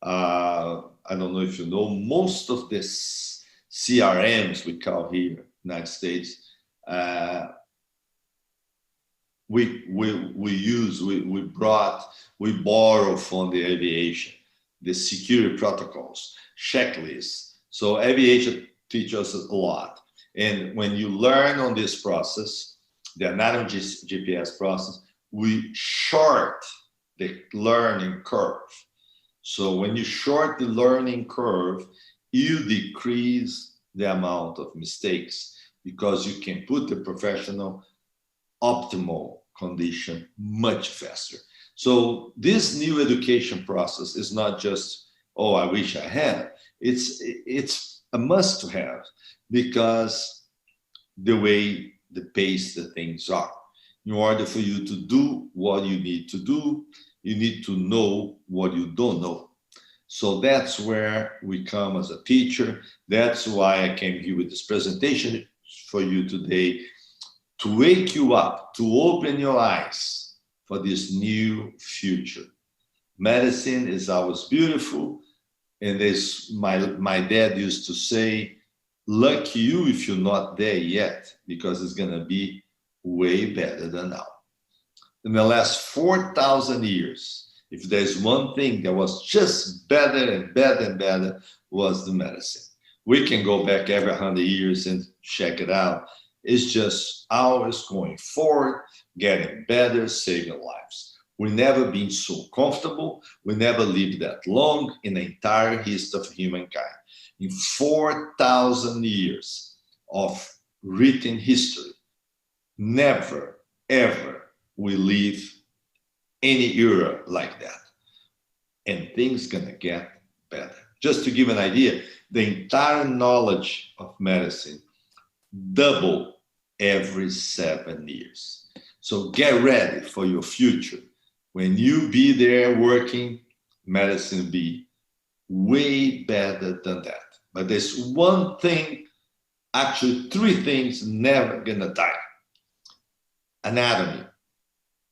G: I don't know if you know, most of the CRMs we call here, United States, we borrow from the aviation, the security protocols, checklists. So aviation teaches us a lot. And when you learn on this process, the anatomy GPS process, we short the learning curve. So when you short the learning curve, you decrease the amount of mistakes because you can put the professional optimal condition much faster. So this new education process is not just, oh, I wish I had. It's a must to have because the way, the pace the things are. In order for you to do what you need to do, you need to know what you don't know. So that's where we come as a teacher. That's why I came here with this presentation for you today, to wake you up, to open your eyes for this new future. Medicine is always beautiful. And as my dad used to say, lucky you if you're not there yet, because it's gonna be way better than now. In the last 4,000 years, if there's one thing that was just better and better and better, was the medicine. We can go back every 100 years and check it out. It's just always going forward, getting better, saving lives. We've never been so comfortable. We never lived that long in the entire history of humankind. In 4,000 years of written history, never, ever we live any era like that. And things gonna get better. Just to give an idea, the entire knowledge of medicine double every 7 years. So get ready for your future. When you be there working, medicine be way better than that. But there's one thing, actually 3 things never gonna die. Anatomy,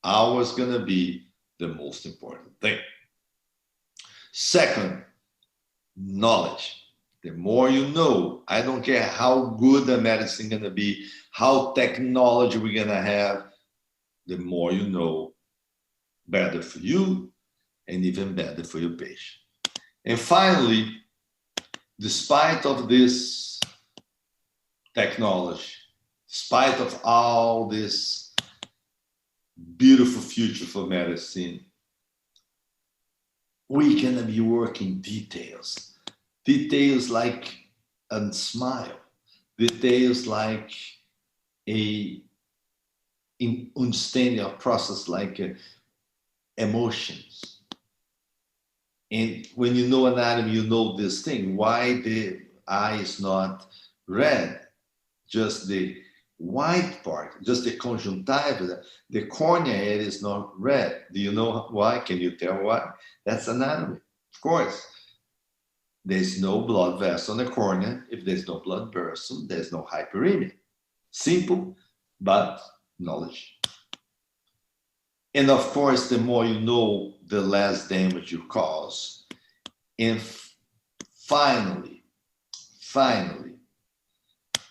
G: always gonna be the most important thing. Second, knowledge. The more you know, I don't care how good the medicine gonna be, how technology we're gonna have, the more you know, better for you and even better for your patient. And finally, despite of this technology, despite of all this beautiful future for medicine, we're gonna be working details. Details like a smile, details like a understanding of process like emotions. And when you know anatomy, you know this thing, why the eye is not red, just the white part, just the conjunctiva, the cornea area is not red. Do you know why? Can you tell why? That's anatomy, of course. There's no blood vessel in the cornea. If there's no blood vessel, there's no hyperemia. Simple, but knowledge. And of course, the more you know, the less damage you cause. And finally,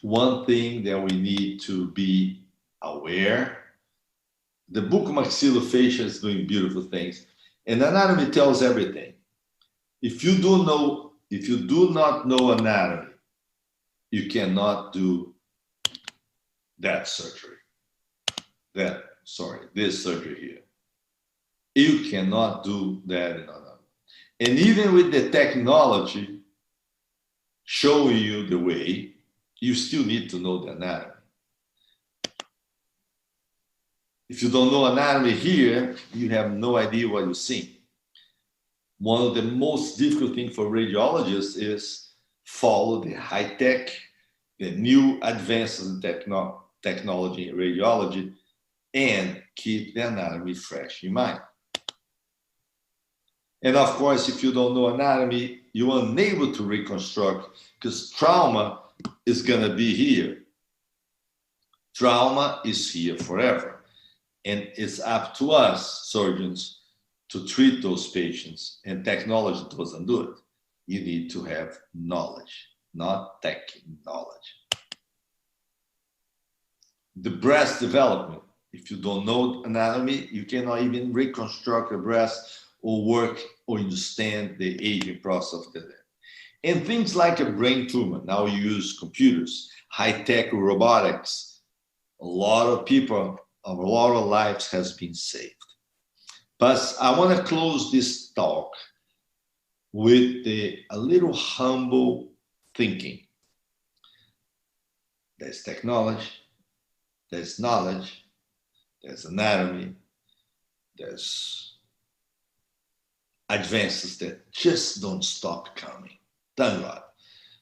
G: one thing that we need to be aware, the buccomaxillofacial is doing beautiful things, and anatomy tells everything. If you do not know anatomy, you cannot do that surgery. That this surgery here. You cannot do that in anatomy. And even with the technology showing you the way, you still need to know the anatomy. If you don't know anatomy here, you have no idea what you're seeing. One of the most difficult things for radiologists is follow the high tech, the new advances in technology in radiology, and keep the anatomy fresh in mind. And of course, if you don't know anatomy, you're unable to reconstruct because trauma is going to be here. Trauma is here forever. And it's up to us, surgeons, to treat those patients, and technology doesn't do it. You need to have knowledge, not technology. The breast development, if you don't know anatomy, you cannot even reconstruct the breast or work or understand the aging process of the limb. And things like a brain tumor, now you use computers, high-tech robotics, a lot of people, a lot of lives has been saved. But I want to close this talk with a little humble thinking. There's technology, there's knowledge, there's anatomy, there's advances that just don't stop coming. Thank God.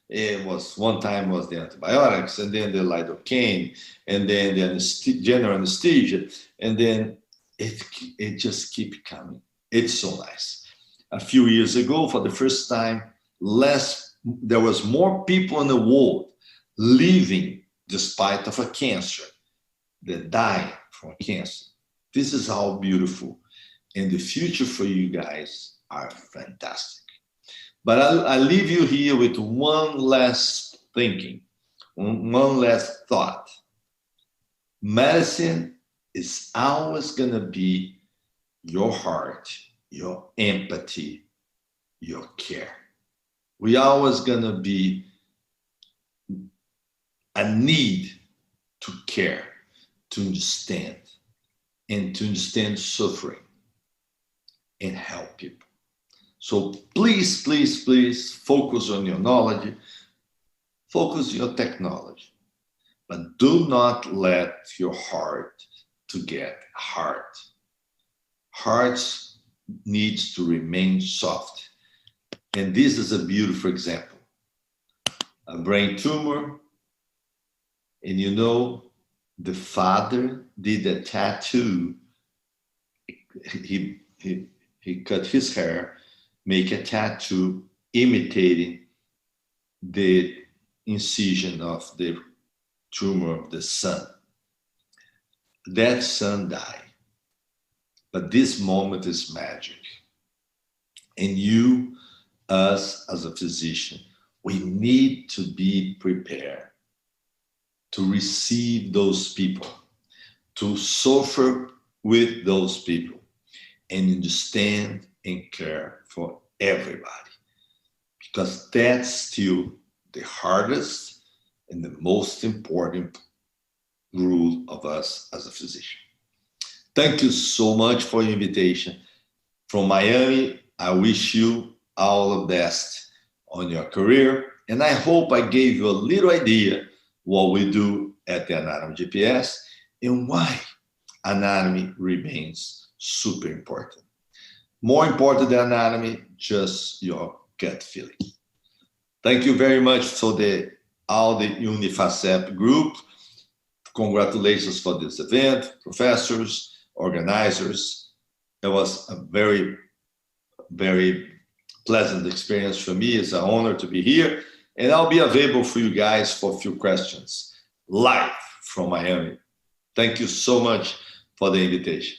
G: It was one time was the antibiotics, and then the lidocaine, and then the general anesthesia, and then it just keeps coming. It's so nice. A few years ago, for the first time, there was more people in the world living despite of a cancer than dying from cancer. This is how beautiful, and the future for you guys are fantastic. But I leave you here with one last thinking, one last thought. Medicine is always going to be your heart, your empathy, your care. We always going to be a need to care, to understand, and to understand suffering and help people. So please, please, please focus on your knowledge, focus on your technology, but do not let your heart to get hard. Hearts needs to remain soft. And this is a beautiful example. A brain tumor, and you know, the father did a tattoo. He cut his hair, make a tattoo imitating the incision of the tumor of the son. That son died. But this moment is magic. And you, us as a physician, we need to be prepared to receive those people, to suffer with those people, and understand and care for everybody. Because that's still the hardest and the most important rule of us as a physician. Thank you so much for your invitation. From Miami, I wish you all the best on your career. And I hope I gave you a little idea what we do at the Anatomy GPS and why anatomy remains super important. More important than anatomy, just your gut feeling. Thank you very much for all the Uni-FACEF group. Congratulations for this event, professors, organizers. It was a very, very pleasant experience for me. It's an honor to be here. And I'll be available for you guys for a few questions live from Miami. Thank you so much for the invitation.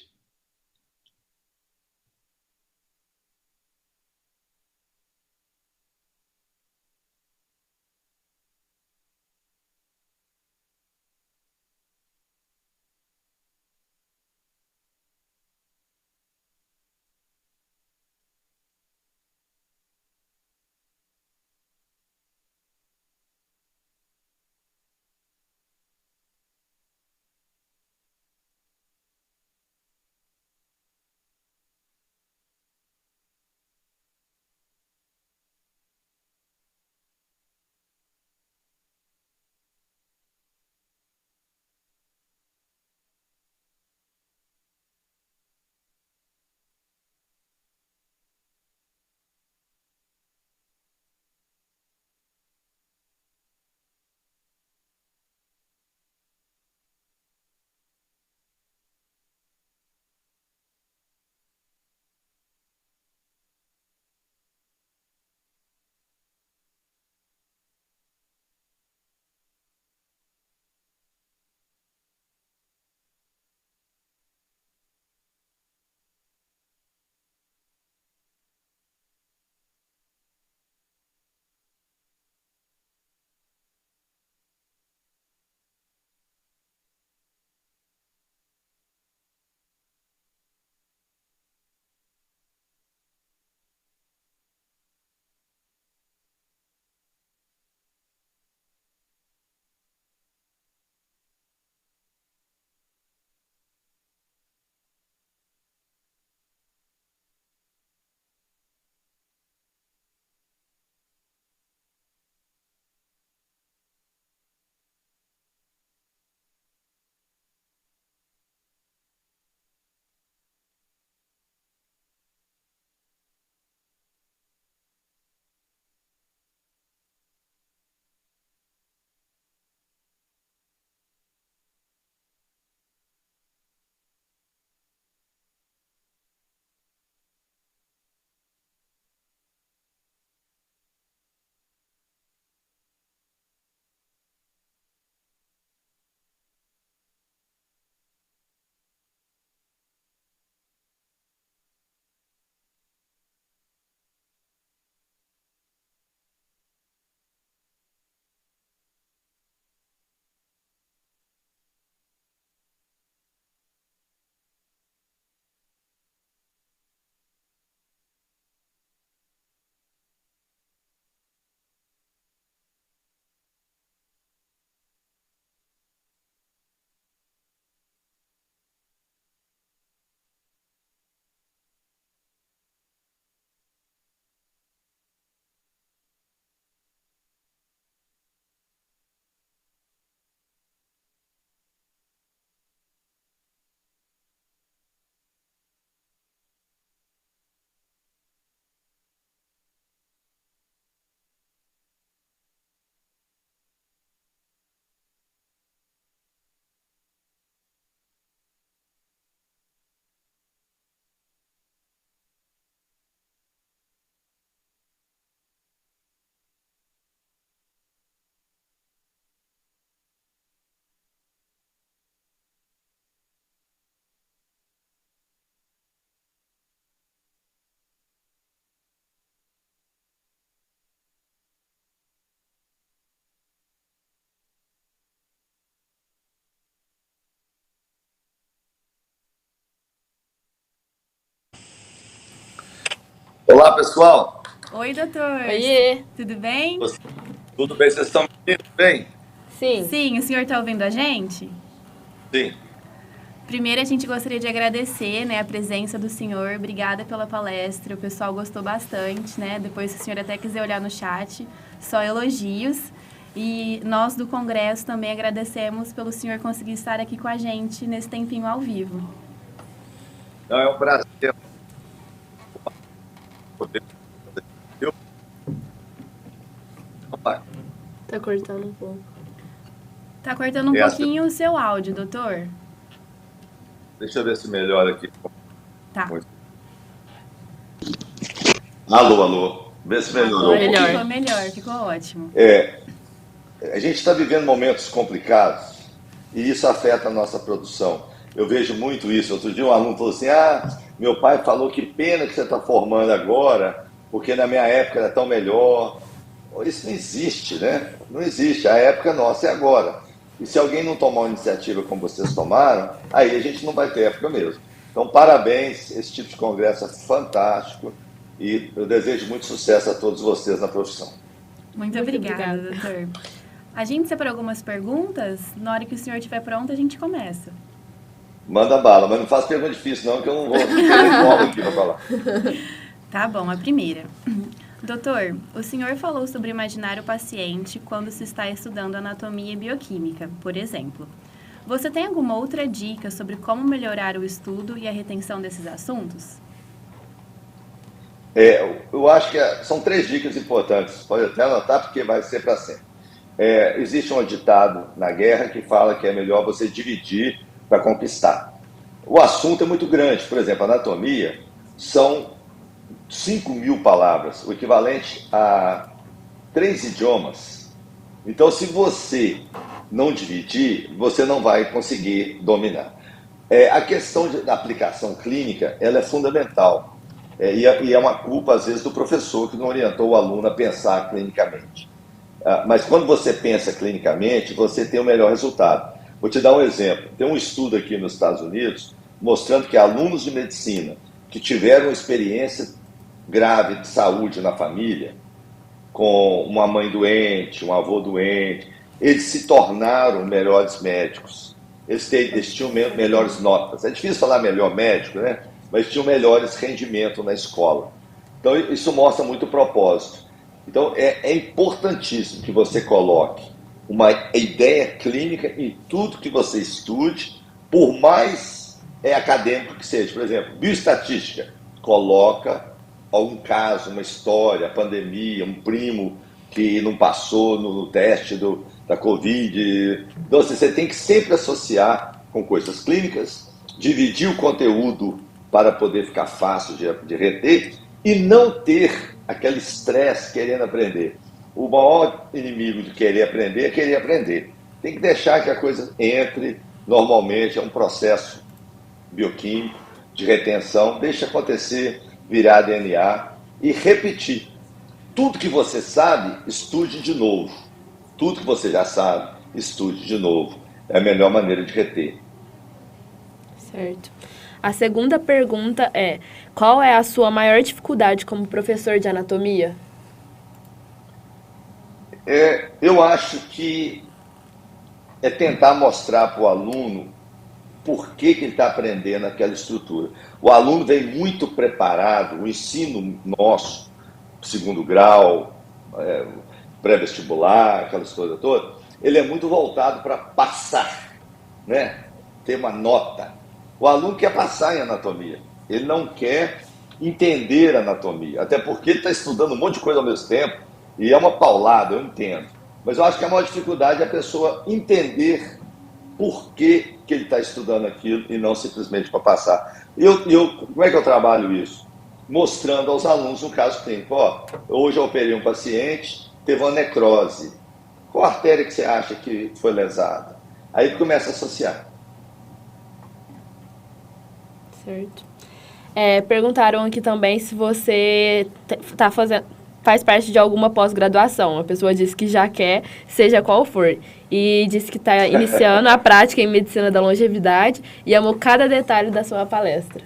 G: Olá, pessoal.
E: Oi, doutor.
D: Oiê!
E: Tudo bem?
G: Tudo bem? Vocês estão me ouvindo bem?
D: Sim.
E: Sim, o senhor está ouvindo a gente?
G: Sim.
E: Primeiro, a gente gostaria de agradecer, né, a presença do senhor. Obrigada pela palestra. O pessoal gostou bastante, né? Depois, se o senhor até quiser olhar no chat, só elogios. E nós do Congresso também agradecemos pelo senhor conseguir estar aqui com a gente nesse tempinho ao vivo.
G: Não, é um prazer poder fazer.
D: Tá cortando um pouco.
E: Tá cortando um pouquinho o seu áudio, doutor.
G: Deixa eu ver se melhora aqui.
E: Tá.
G: Alô, alô. Vê se melhorou.
D: Melhor.
E: Ficou melhor, ficou ótimo.
G: A gente está vivendo momentos complicados e isso afeta a nossa produção. Eu vejo muito isso. Outro dia um aluno falou assim, meu pai falou que pena que você está formando agora, porque na minha época era tão melhor. Isso não existe, né? Não existe. A época nossa é agora. E se alguém não tomar uma iniciativa como vocês tomaram, aí a gente não vai ter época mesmo. Então, parabéns. Esse tipo de congresso é fantástico e eu desejo muito sucesso a todos vocês na profissão.
E: Muito obrigada, doutor. A gente separou algumas perguntas. Na hora que o senhor estiver pronto, a gente começa.
G: Manda bala, mas não faça pergunta difícil não, que eu não vou ter aqui para falar.
E: Tá bom, a primeira. Doutor, o senhor falou sobre imaginar o paciente quando se está estudando anatomia e bioquímica, por exemplo. Você tem alguma outra dica sobre como melhorar o estudo e a retenção desses assuntos?
G: Eu acho que são 3 dicas importantes. Pode até anotar porque vai ser para sempre. Existe um ditado na guerra que fala que é melhor você dividir para conquistar. O assunto é muito grande. Por exemplo, anatomia são 5.000 palavras, o equivalente a 3 idiomas. Então, se você não dividir, você não vai conseguir dominar. A questão da aplicação clínica, ela é fundamental. E é uma culpa, às vezes, do professor que não orientou o aluno a pensar clinicamente. Mas quando você pensa clinicamente, você tem o melhor resultado. Vou te dar um exemplo. Tem um estudo aqui nos Estados Unidos mostrando que alunos de medicina que tiveram experiência grave de saúde na família, com uma mãe doente, um avô doente, eles se tornaram melhores médicos. Eles tinham melhores notas. É difícil falar melhor médico, né? Mas tinham melhores rendimentos na escola. Então, isso mostra muito o propósito. Então, é importantíssimo que você coloque uma ideia clínica em tudo que você estude, por mais acadêmico que seja. Por exemplo, bioestatística, coloca algum caso, uma história, pandemia, um primo que não passou no teste da Covid. Então, você tem que sempre associar com coisas clínicas, dividir o conteúdo para poder ficar fácil de reter e não ter aquele estresse querendo aprender. O maior inimigo de querer aprender é querer aprender. Tem que deixar que a coisa entre normalmente, é um processo bioquímico de retenção, deixa acontecer, virar DNA e repetir. Tudo que você sabe, estude de novo. Tudo que você já sabe, estude de novo. É a melhor maneira de reter.
D: Certo. A segunda pergunta é: qual é a sua maior dificuldade como professor de anatomia?
G: Eu acho que é tentar mostrar para o aluno por que ele está aprendendo aquela estrutura. O aluno vem muito preparado, o ensino nosso, segundo grau, pré-vestibular, aquelas coisas todas, ele é muito voltado para passar, né? Ter uma nota. O aluno quer passar em anatomia, ele não quer entender a anatomia, até porque ele está estudando um monte de coisa ao mesmo tempo, e é uma paulada, eu entendo. Mas eu acho que a maior dificuldade é a pessoa entender por que ele está estudando aquilo e não simplesmente para passar. Como é que eu trabalho isso? Mostrando aos alunos um caso clínico. Hoje eu operei um paciente, teve uma necrose. Qual artéria que você acha que foi lesada? Aí começa a associar.
D: Certo. Perguntaram aqui também se você faz parte de alguma pós-graduação. A pessoa disse que já quer, seja qual for. E disse que está iniciando a prática em medicina da longevidade e amou cada detalhe da sua palestra.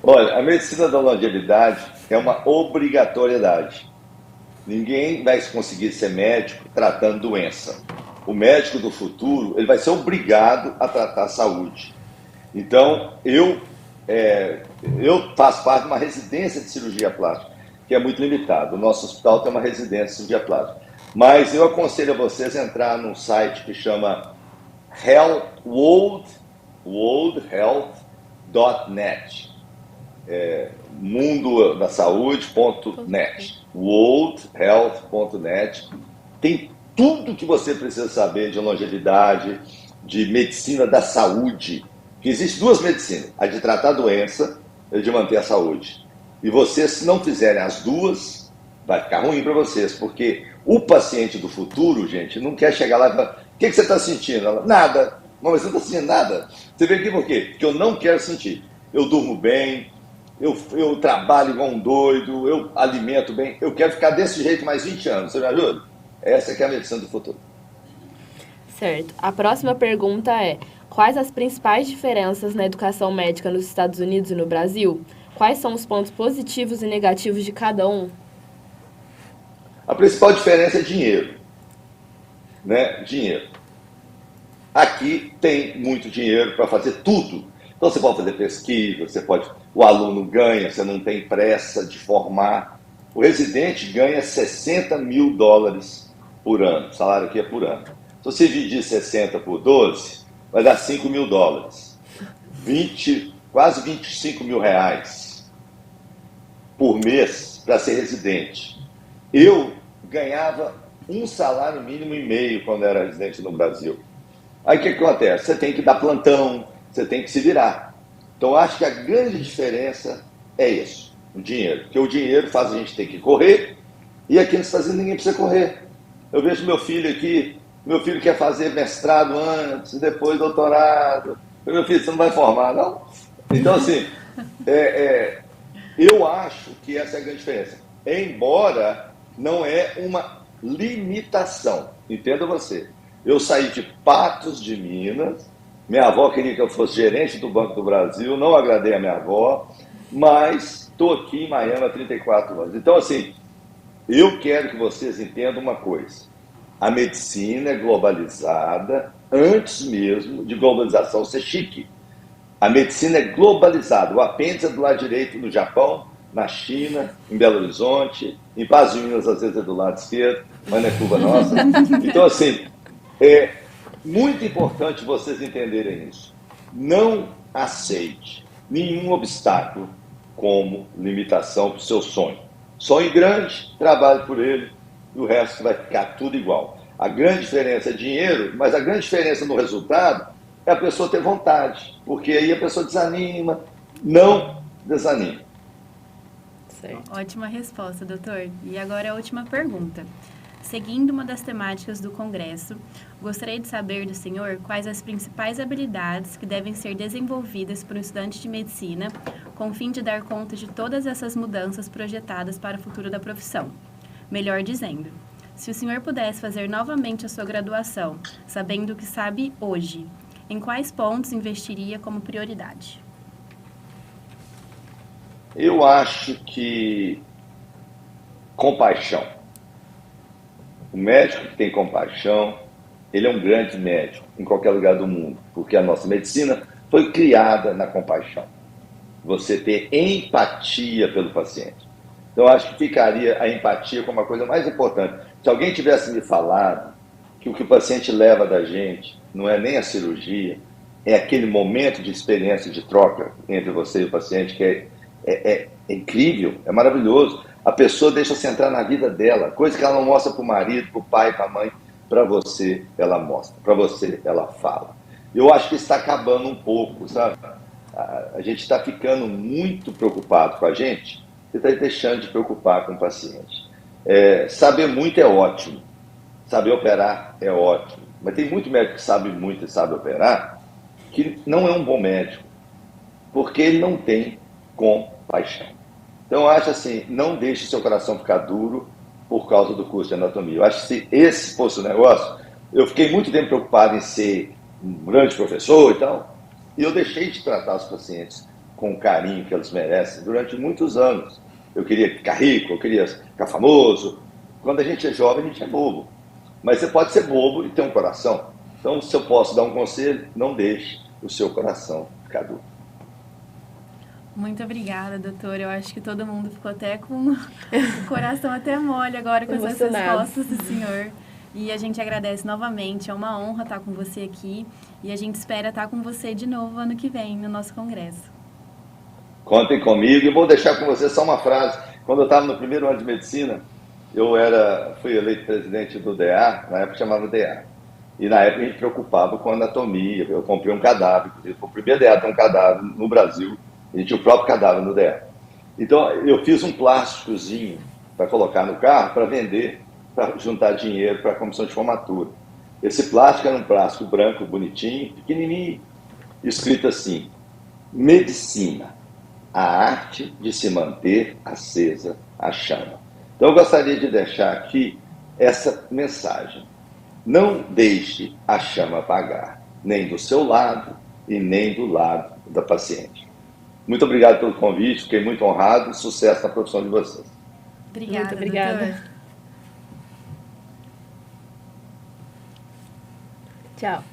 G: Olha, a medicina da longevidade é uma obrigatoriedade. Ninguém vai conseguir ser médico tratando doença. O médico do futuro, ele vai ser obrigado a tratar a saúde. Então, eu faço parte de uma residência de cirurgia plástica, que é muito limitado. O nosso hospital tem uma residência de cirurgia plástica. Mas eu aconselho a vocês a entrar num site que chama worldhealth.net. Mundo da saúde.net, worldhealth.net. Tem tudo que você precisa saber de longevidade, de medicina da saúde. Que existe duas medicinas, a de tratar a doença e a de manter a saúde. E vocês, se não fizerem as duas, vai ficar ruim para vocês, porque o paciente do futuro, gente, não quer chegar lá e falar: o que você está sentindo? Ela, nada. Não, mas você não está sentindo nada? Você vem aqui por quê? Porque eu não quero sentir. Eu durmo bem, eu trabalho igual um doido, eu alimento bem, eu quero ficar desse jeito mais 20 anos. Você me ajuda? Essa que é a medicina do futuro.
H: Certo. A próxima pergunta é: quais as principais diferenças na educação médica nos Estados Unidos e no Brasil? Quais são os pontos positivos e negativos de cada um?
G: A principal diferença é dinheiro. Né? Dinheiro. Aqui tem muito dinheiro para fazer tudo. Então você pode fazer pesquisa, o aluno ganha, você não tem pressa de formar. O residente ganha $60 mil por ano. O salário aqui é por ano. Se você dividir 60 por 12, vai dar $5 mil. Quase R$25 mil por mês para ser residente. Eu ganhava um salário mínimo e meio quando era residente no Brasil. Aí o que acontece? Você tem que dar plantão, você tem que se virar. Então acho que a grande diferença é isso, o dinheiro. Porque o dinheiro faz a gente ter que correr, e aqui nos Estados Unidos ninguém precisa correr. Eu vejo meu filho aqui, meu filho quer fazer mestrado antes, depois doutorado. Meu filho, você não vai formar, não? Então assim, eu acho que essa é a grande diferença. Embora não é uma limitação, entenda você. Eu saí de Patos de Minas, minha avó queria que eu fosse gerente do Banco do Brasil, não agradei a minha avó, mas estou aqui em Miami há 34 anos. Então, assim, eu quero que vocês entendam uma coisa. A medicina é globalizada antes mesmo de globalização ser chique. A medicina é globalizada. O apêndice é do lado direito no Japão, na China, em Belo Horizonte, em Paz de Minas às vezes é do lado esquerdo, mas não é culpa nossa. Então, assim, é muito importante vocês entenderem isso. Não aceite nenhum obstáculo como limitação para o seu sonho. Sonho grande, trabalhe por ele, e o resto vai ficar tudo igual. A grande diferença é dinheiro, mas a grande diferença no resultado é a pessoa ter vontade, porque aí a pessoa desanima. Não desanime.
H: Certo.
I: Ótima resposta, doutor. E agora a última pergunta. Seguindo uma das temáticas do Congresso, gostaria de saber do senhor quais as principais habilidades que devem ser desenvolvidas por um estudante de medicina com o fim de dar conta de todas essas mudanças projetadas para o futuro da profissão. Melhor dizendo, se o senhor pudesse fazer novamente a sua graduação, sabendo o que sabe hoje, em quais pontos investiria como prioridade?
G: Eu acho que compaixão. O médico que tem compaixão, ele é um grande médico em qualquer lugar do mundo, porque a nossa medicina foi criada na compaixão. Você ter empatia pelo paciente. Então, eu acho que ficaria a empatia como a coisa mais importante. Se alguém tivesse me falado que o paciente leva da gente não é nem a cirurgia, é aquele momento de experiência de troca entre você e o paciente, que é incrível, é maravilhoso. A pessoa deixa você entrar na vida dela, coisa que ela não mostra para o marido, para o pai, para a mãe. Para você, ela mostra. Para você, ela fala. Eu acho que está acabando um pouco, sabe? A gente está ficando muito preocupado com a gente e está deixando de preocupar com o paciente. Saber muito é ótimo. Saber operar é ótimo. Mas tem muito médico que sabe muito e sabe operar que não é um bom médico, porque ele não tem compaixão. Então, eu acho assim, não deixe seu coração ficar duro por causa do curso de anatomia. Eu acho que se esse fosse o negócio, eu fiquei muito tempo preocupado em ser um grande professor e tal, e eu deixei de tratar os pacientes com o carinho que eles merecem durante muitos anos. eu queria ficar rico, eu queria ficar famoso. Quando a gente é jovem, a gente é bobo. Mas você pode ser bobo e ter um coração. Então, se eu posso dar um conselho, não deixe o seu coração ficar duro.
I: Muito obrigada, doutor. Eu acho que todo mundo ficou até com o coração até mole agora com essas respostas do senhor. E a gente agradece novamente. É uma honra estar com você aqui. E a gente espera estar com você de novo ano que vem, no nosso congresso.
G: Contem comigo. E vou deixar com você só uma frase. Quando eu estava no primeiro ano de medicina, fui eleito presidente do DA, na época chamava DA. E na época a gente preocupava com anatomia. Eu comprei um cadáver. Foi o primeiro DA a ter um cadáver no Brasil. A gente tinha o próprio cadáver no DA. Então, eu fiz um plásticozinho para colocar no carro, para vender, para juntar dinheiro para a comissão de formatura. Esse plástico era um plástico branco, bonitinho, pequenininho, escrito assim: medicina, a arte de se manter acesa a chama. Então, eu gostaria de deixar aqui essa mensagem. Não deixe a chama apagar, nem do seu lado e nem do lado da paciente. Muito obrigado pelo convite, fiquei muito honrado. Sucesso na profissão de vocês.
I: Obrigada,
H: muito obrigada.
I: Doutor.
H: Tchau.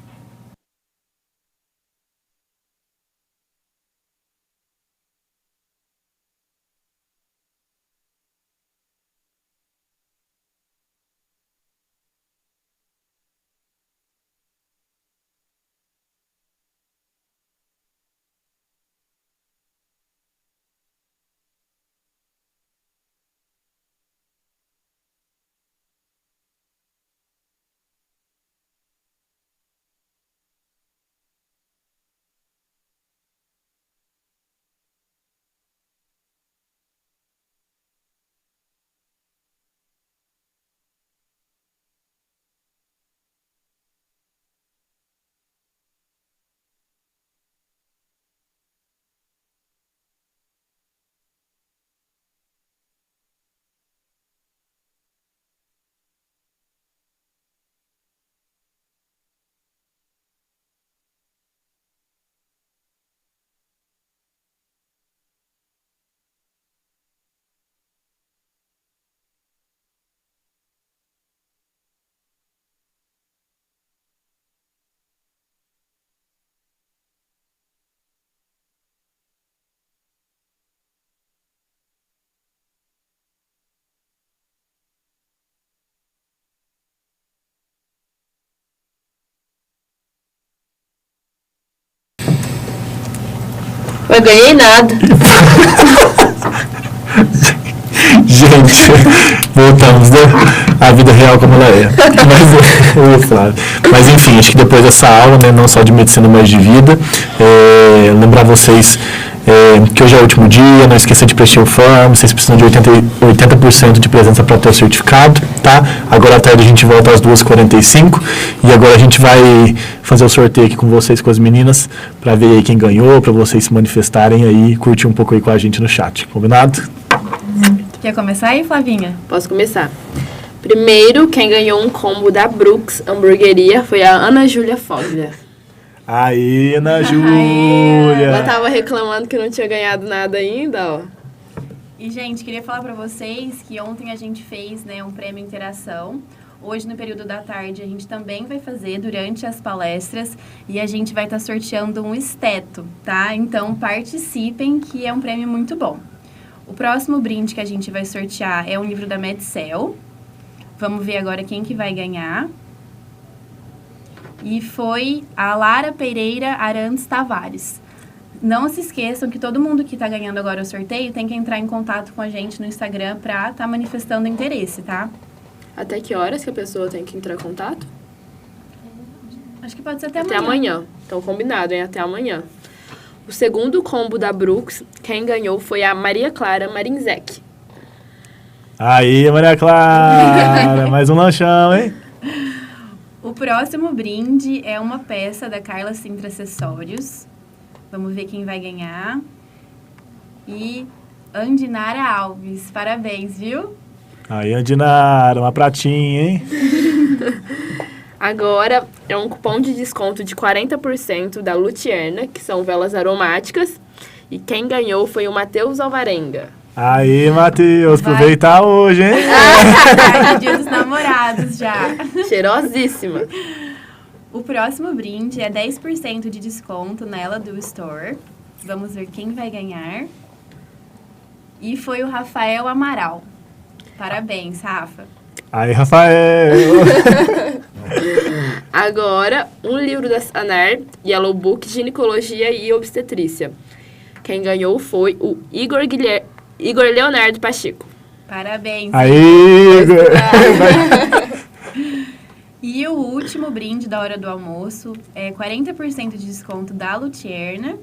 H: Eu ganhei nada.
J: Gente, voltamos, né? A vida real como ela é. Mas enfim, acho que depois dessa aula, né, não só de medicina, mas de vida, lembrar vocês que hoje é o último dia, não esqueça de preencher o form, vocês precisam de 80% de presença para ter o certificado, tá? Agora à tarde a gente volta às 2h45 e agora a gente vai fazer o sorteio aqui com vocês, com as meninas, para ver aí quem ganhou, para vocês se manifestarem aí, curtir um pouco aí com a gente no chat, combinado?
I: Quer começar aí, Flavinha?
H: Posso começar. Primeiro, quem ganhou um combo da Brooks Hamburgueria foi a Ana Júlia Foglia.
J: Aí, Ana Júlia!
H: Ela tava reclamando que não tinha ganhado nada ainda, ó.
I: E, gente, queria falar para vocês que ontem a gente fez, né, um prêmio interação. Hoje, no período da tarde, a gente também vai fazer durante as palestras e a gente vai estar sorteando um esteto, tá? Então, participem, que é um prêmio muito bom. O próximo brinde que a gente vai sortear é um livro da Medcel. Vamos ver agora quem que vai ganhar. E foi a Lara Pereira Arantes Tavares. Não se esqueçam que todo mundo que está ganhando agora o sorteio tem que entrar em contato com a gente no Instagram para estar manifestando interesse, tá?
H: Até que horas que a pessoa tem que entrar em contato?
I: Acho que pode ser até amanhã.
H: Até amanhã. Então, combinado, hein? Até amanhã. O segundo combo da Brooks, quem ganhou foi a Maria Clara Marinzec.
J: Aí, Maria Clara, mais um lanchão, hein?
I: O próximo brinde é uma peça da Carla Sintra Acessórios. Vamos ver quem vai ganhar. E Andinara Alves, parabéns, viu?
J: Aí, Andinara, uma pratinha, hein?
H: Agora é um cupom de desconto de 40% da Lutierna, que são velas aromáticas. E quem ganhou foi o Matheus Alvarenga.
J: Aí, Matheus, aproveitar hoje, hein?
I: É dia dos namorados já.
H: Cheirosíssima.
I: O próximo brinde é 10% de desconto na Ela do Store. Vamos ver quem vai ganhar. E foi o Rafael Amaral. Parabéns, Rafa.
J: Aí, Rafael!
H: Agora, um livro da Sanar, Yellow Book, Ginecologia e Obstetrícia. Quem ganhou foi o Igor Leonardo Pacheco.
I: Parabéns.
J: Aí, Igor!
I: E o último brinde da hora do almoço é 40% de desconto da Lutierna.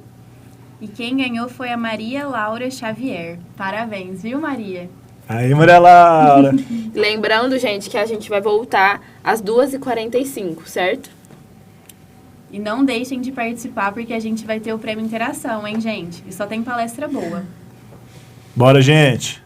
I: E quem ganhou foi a Maria Laura Xavier. Parabéns, viu, Maria?
J: Aí, Maria Laura!
H: Lembrando, gente, que a gente vai voltar às 2h45, certo?
I: E não deixem de participar, porque a gente vai ter o prêmio Interação, hein, gente? E só tem palestra boa.
J: Bora, gente!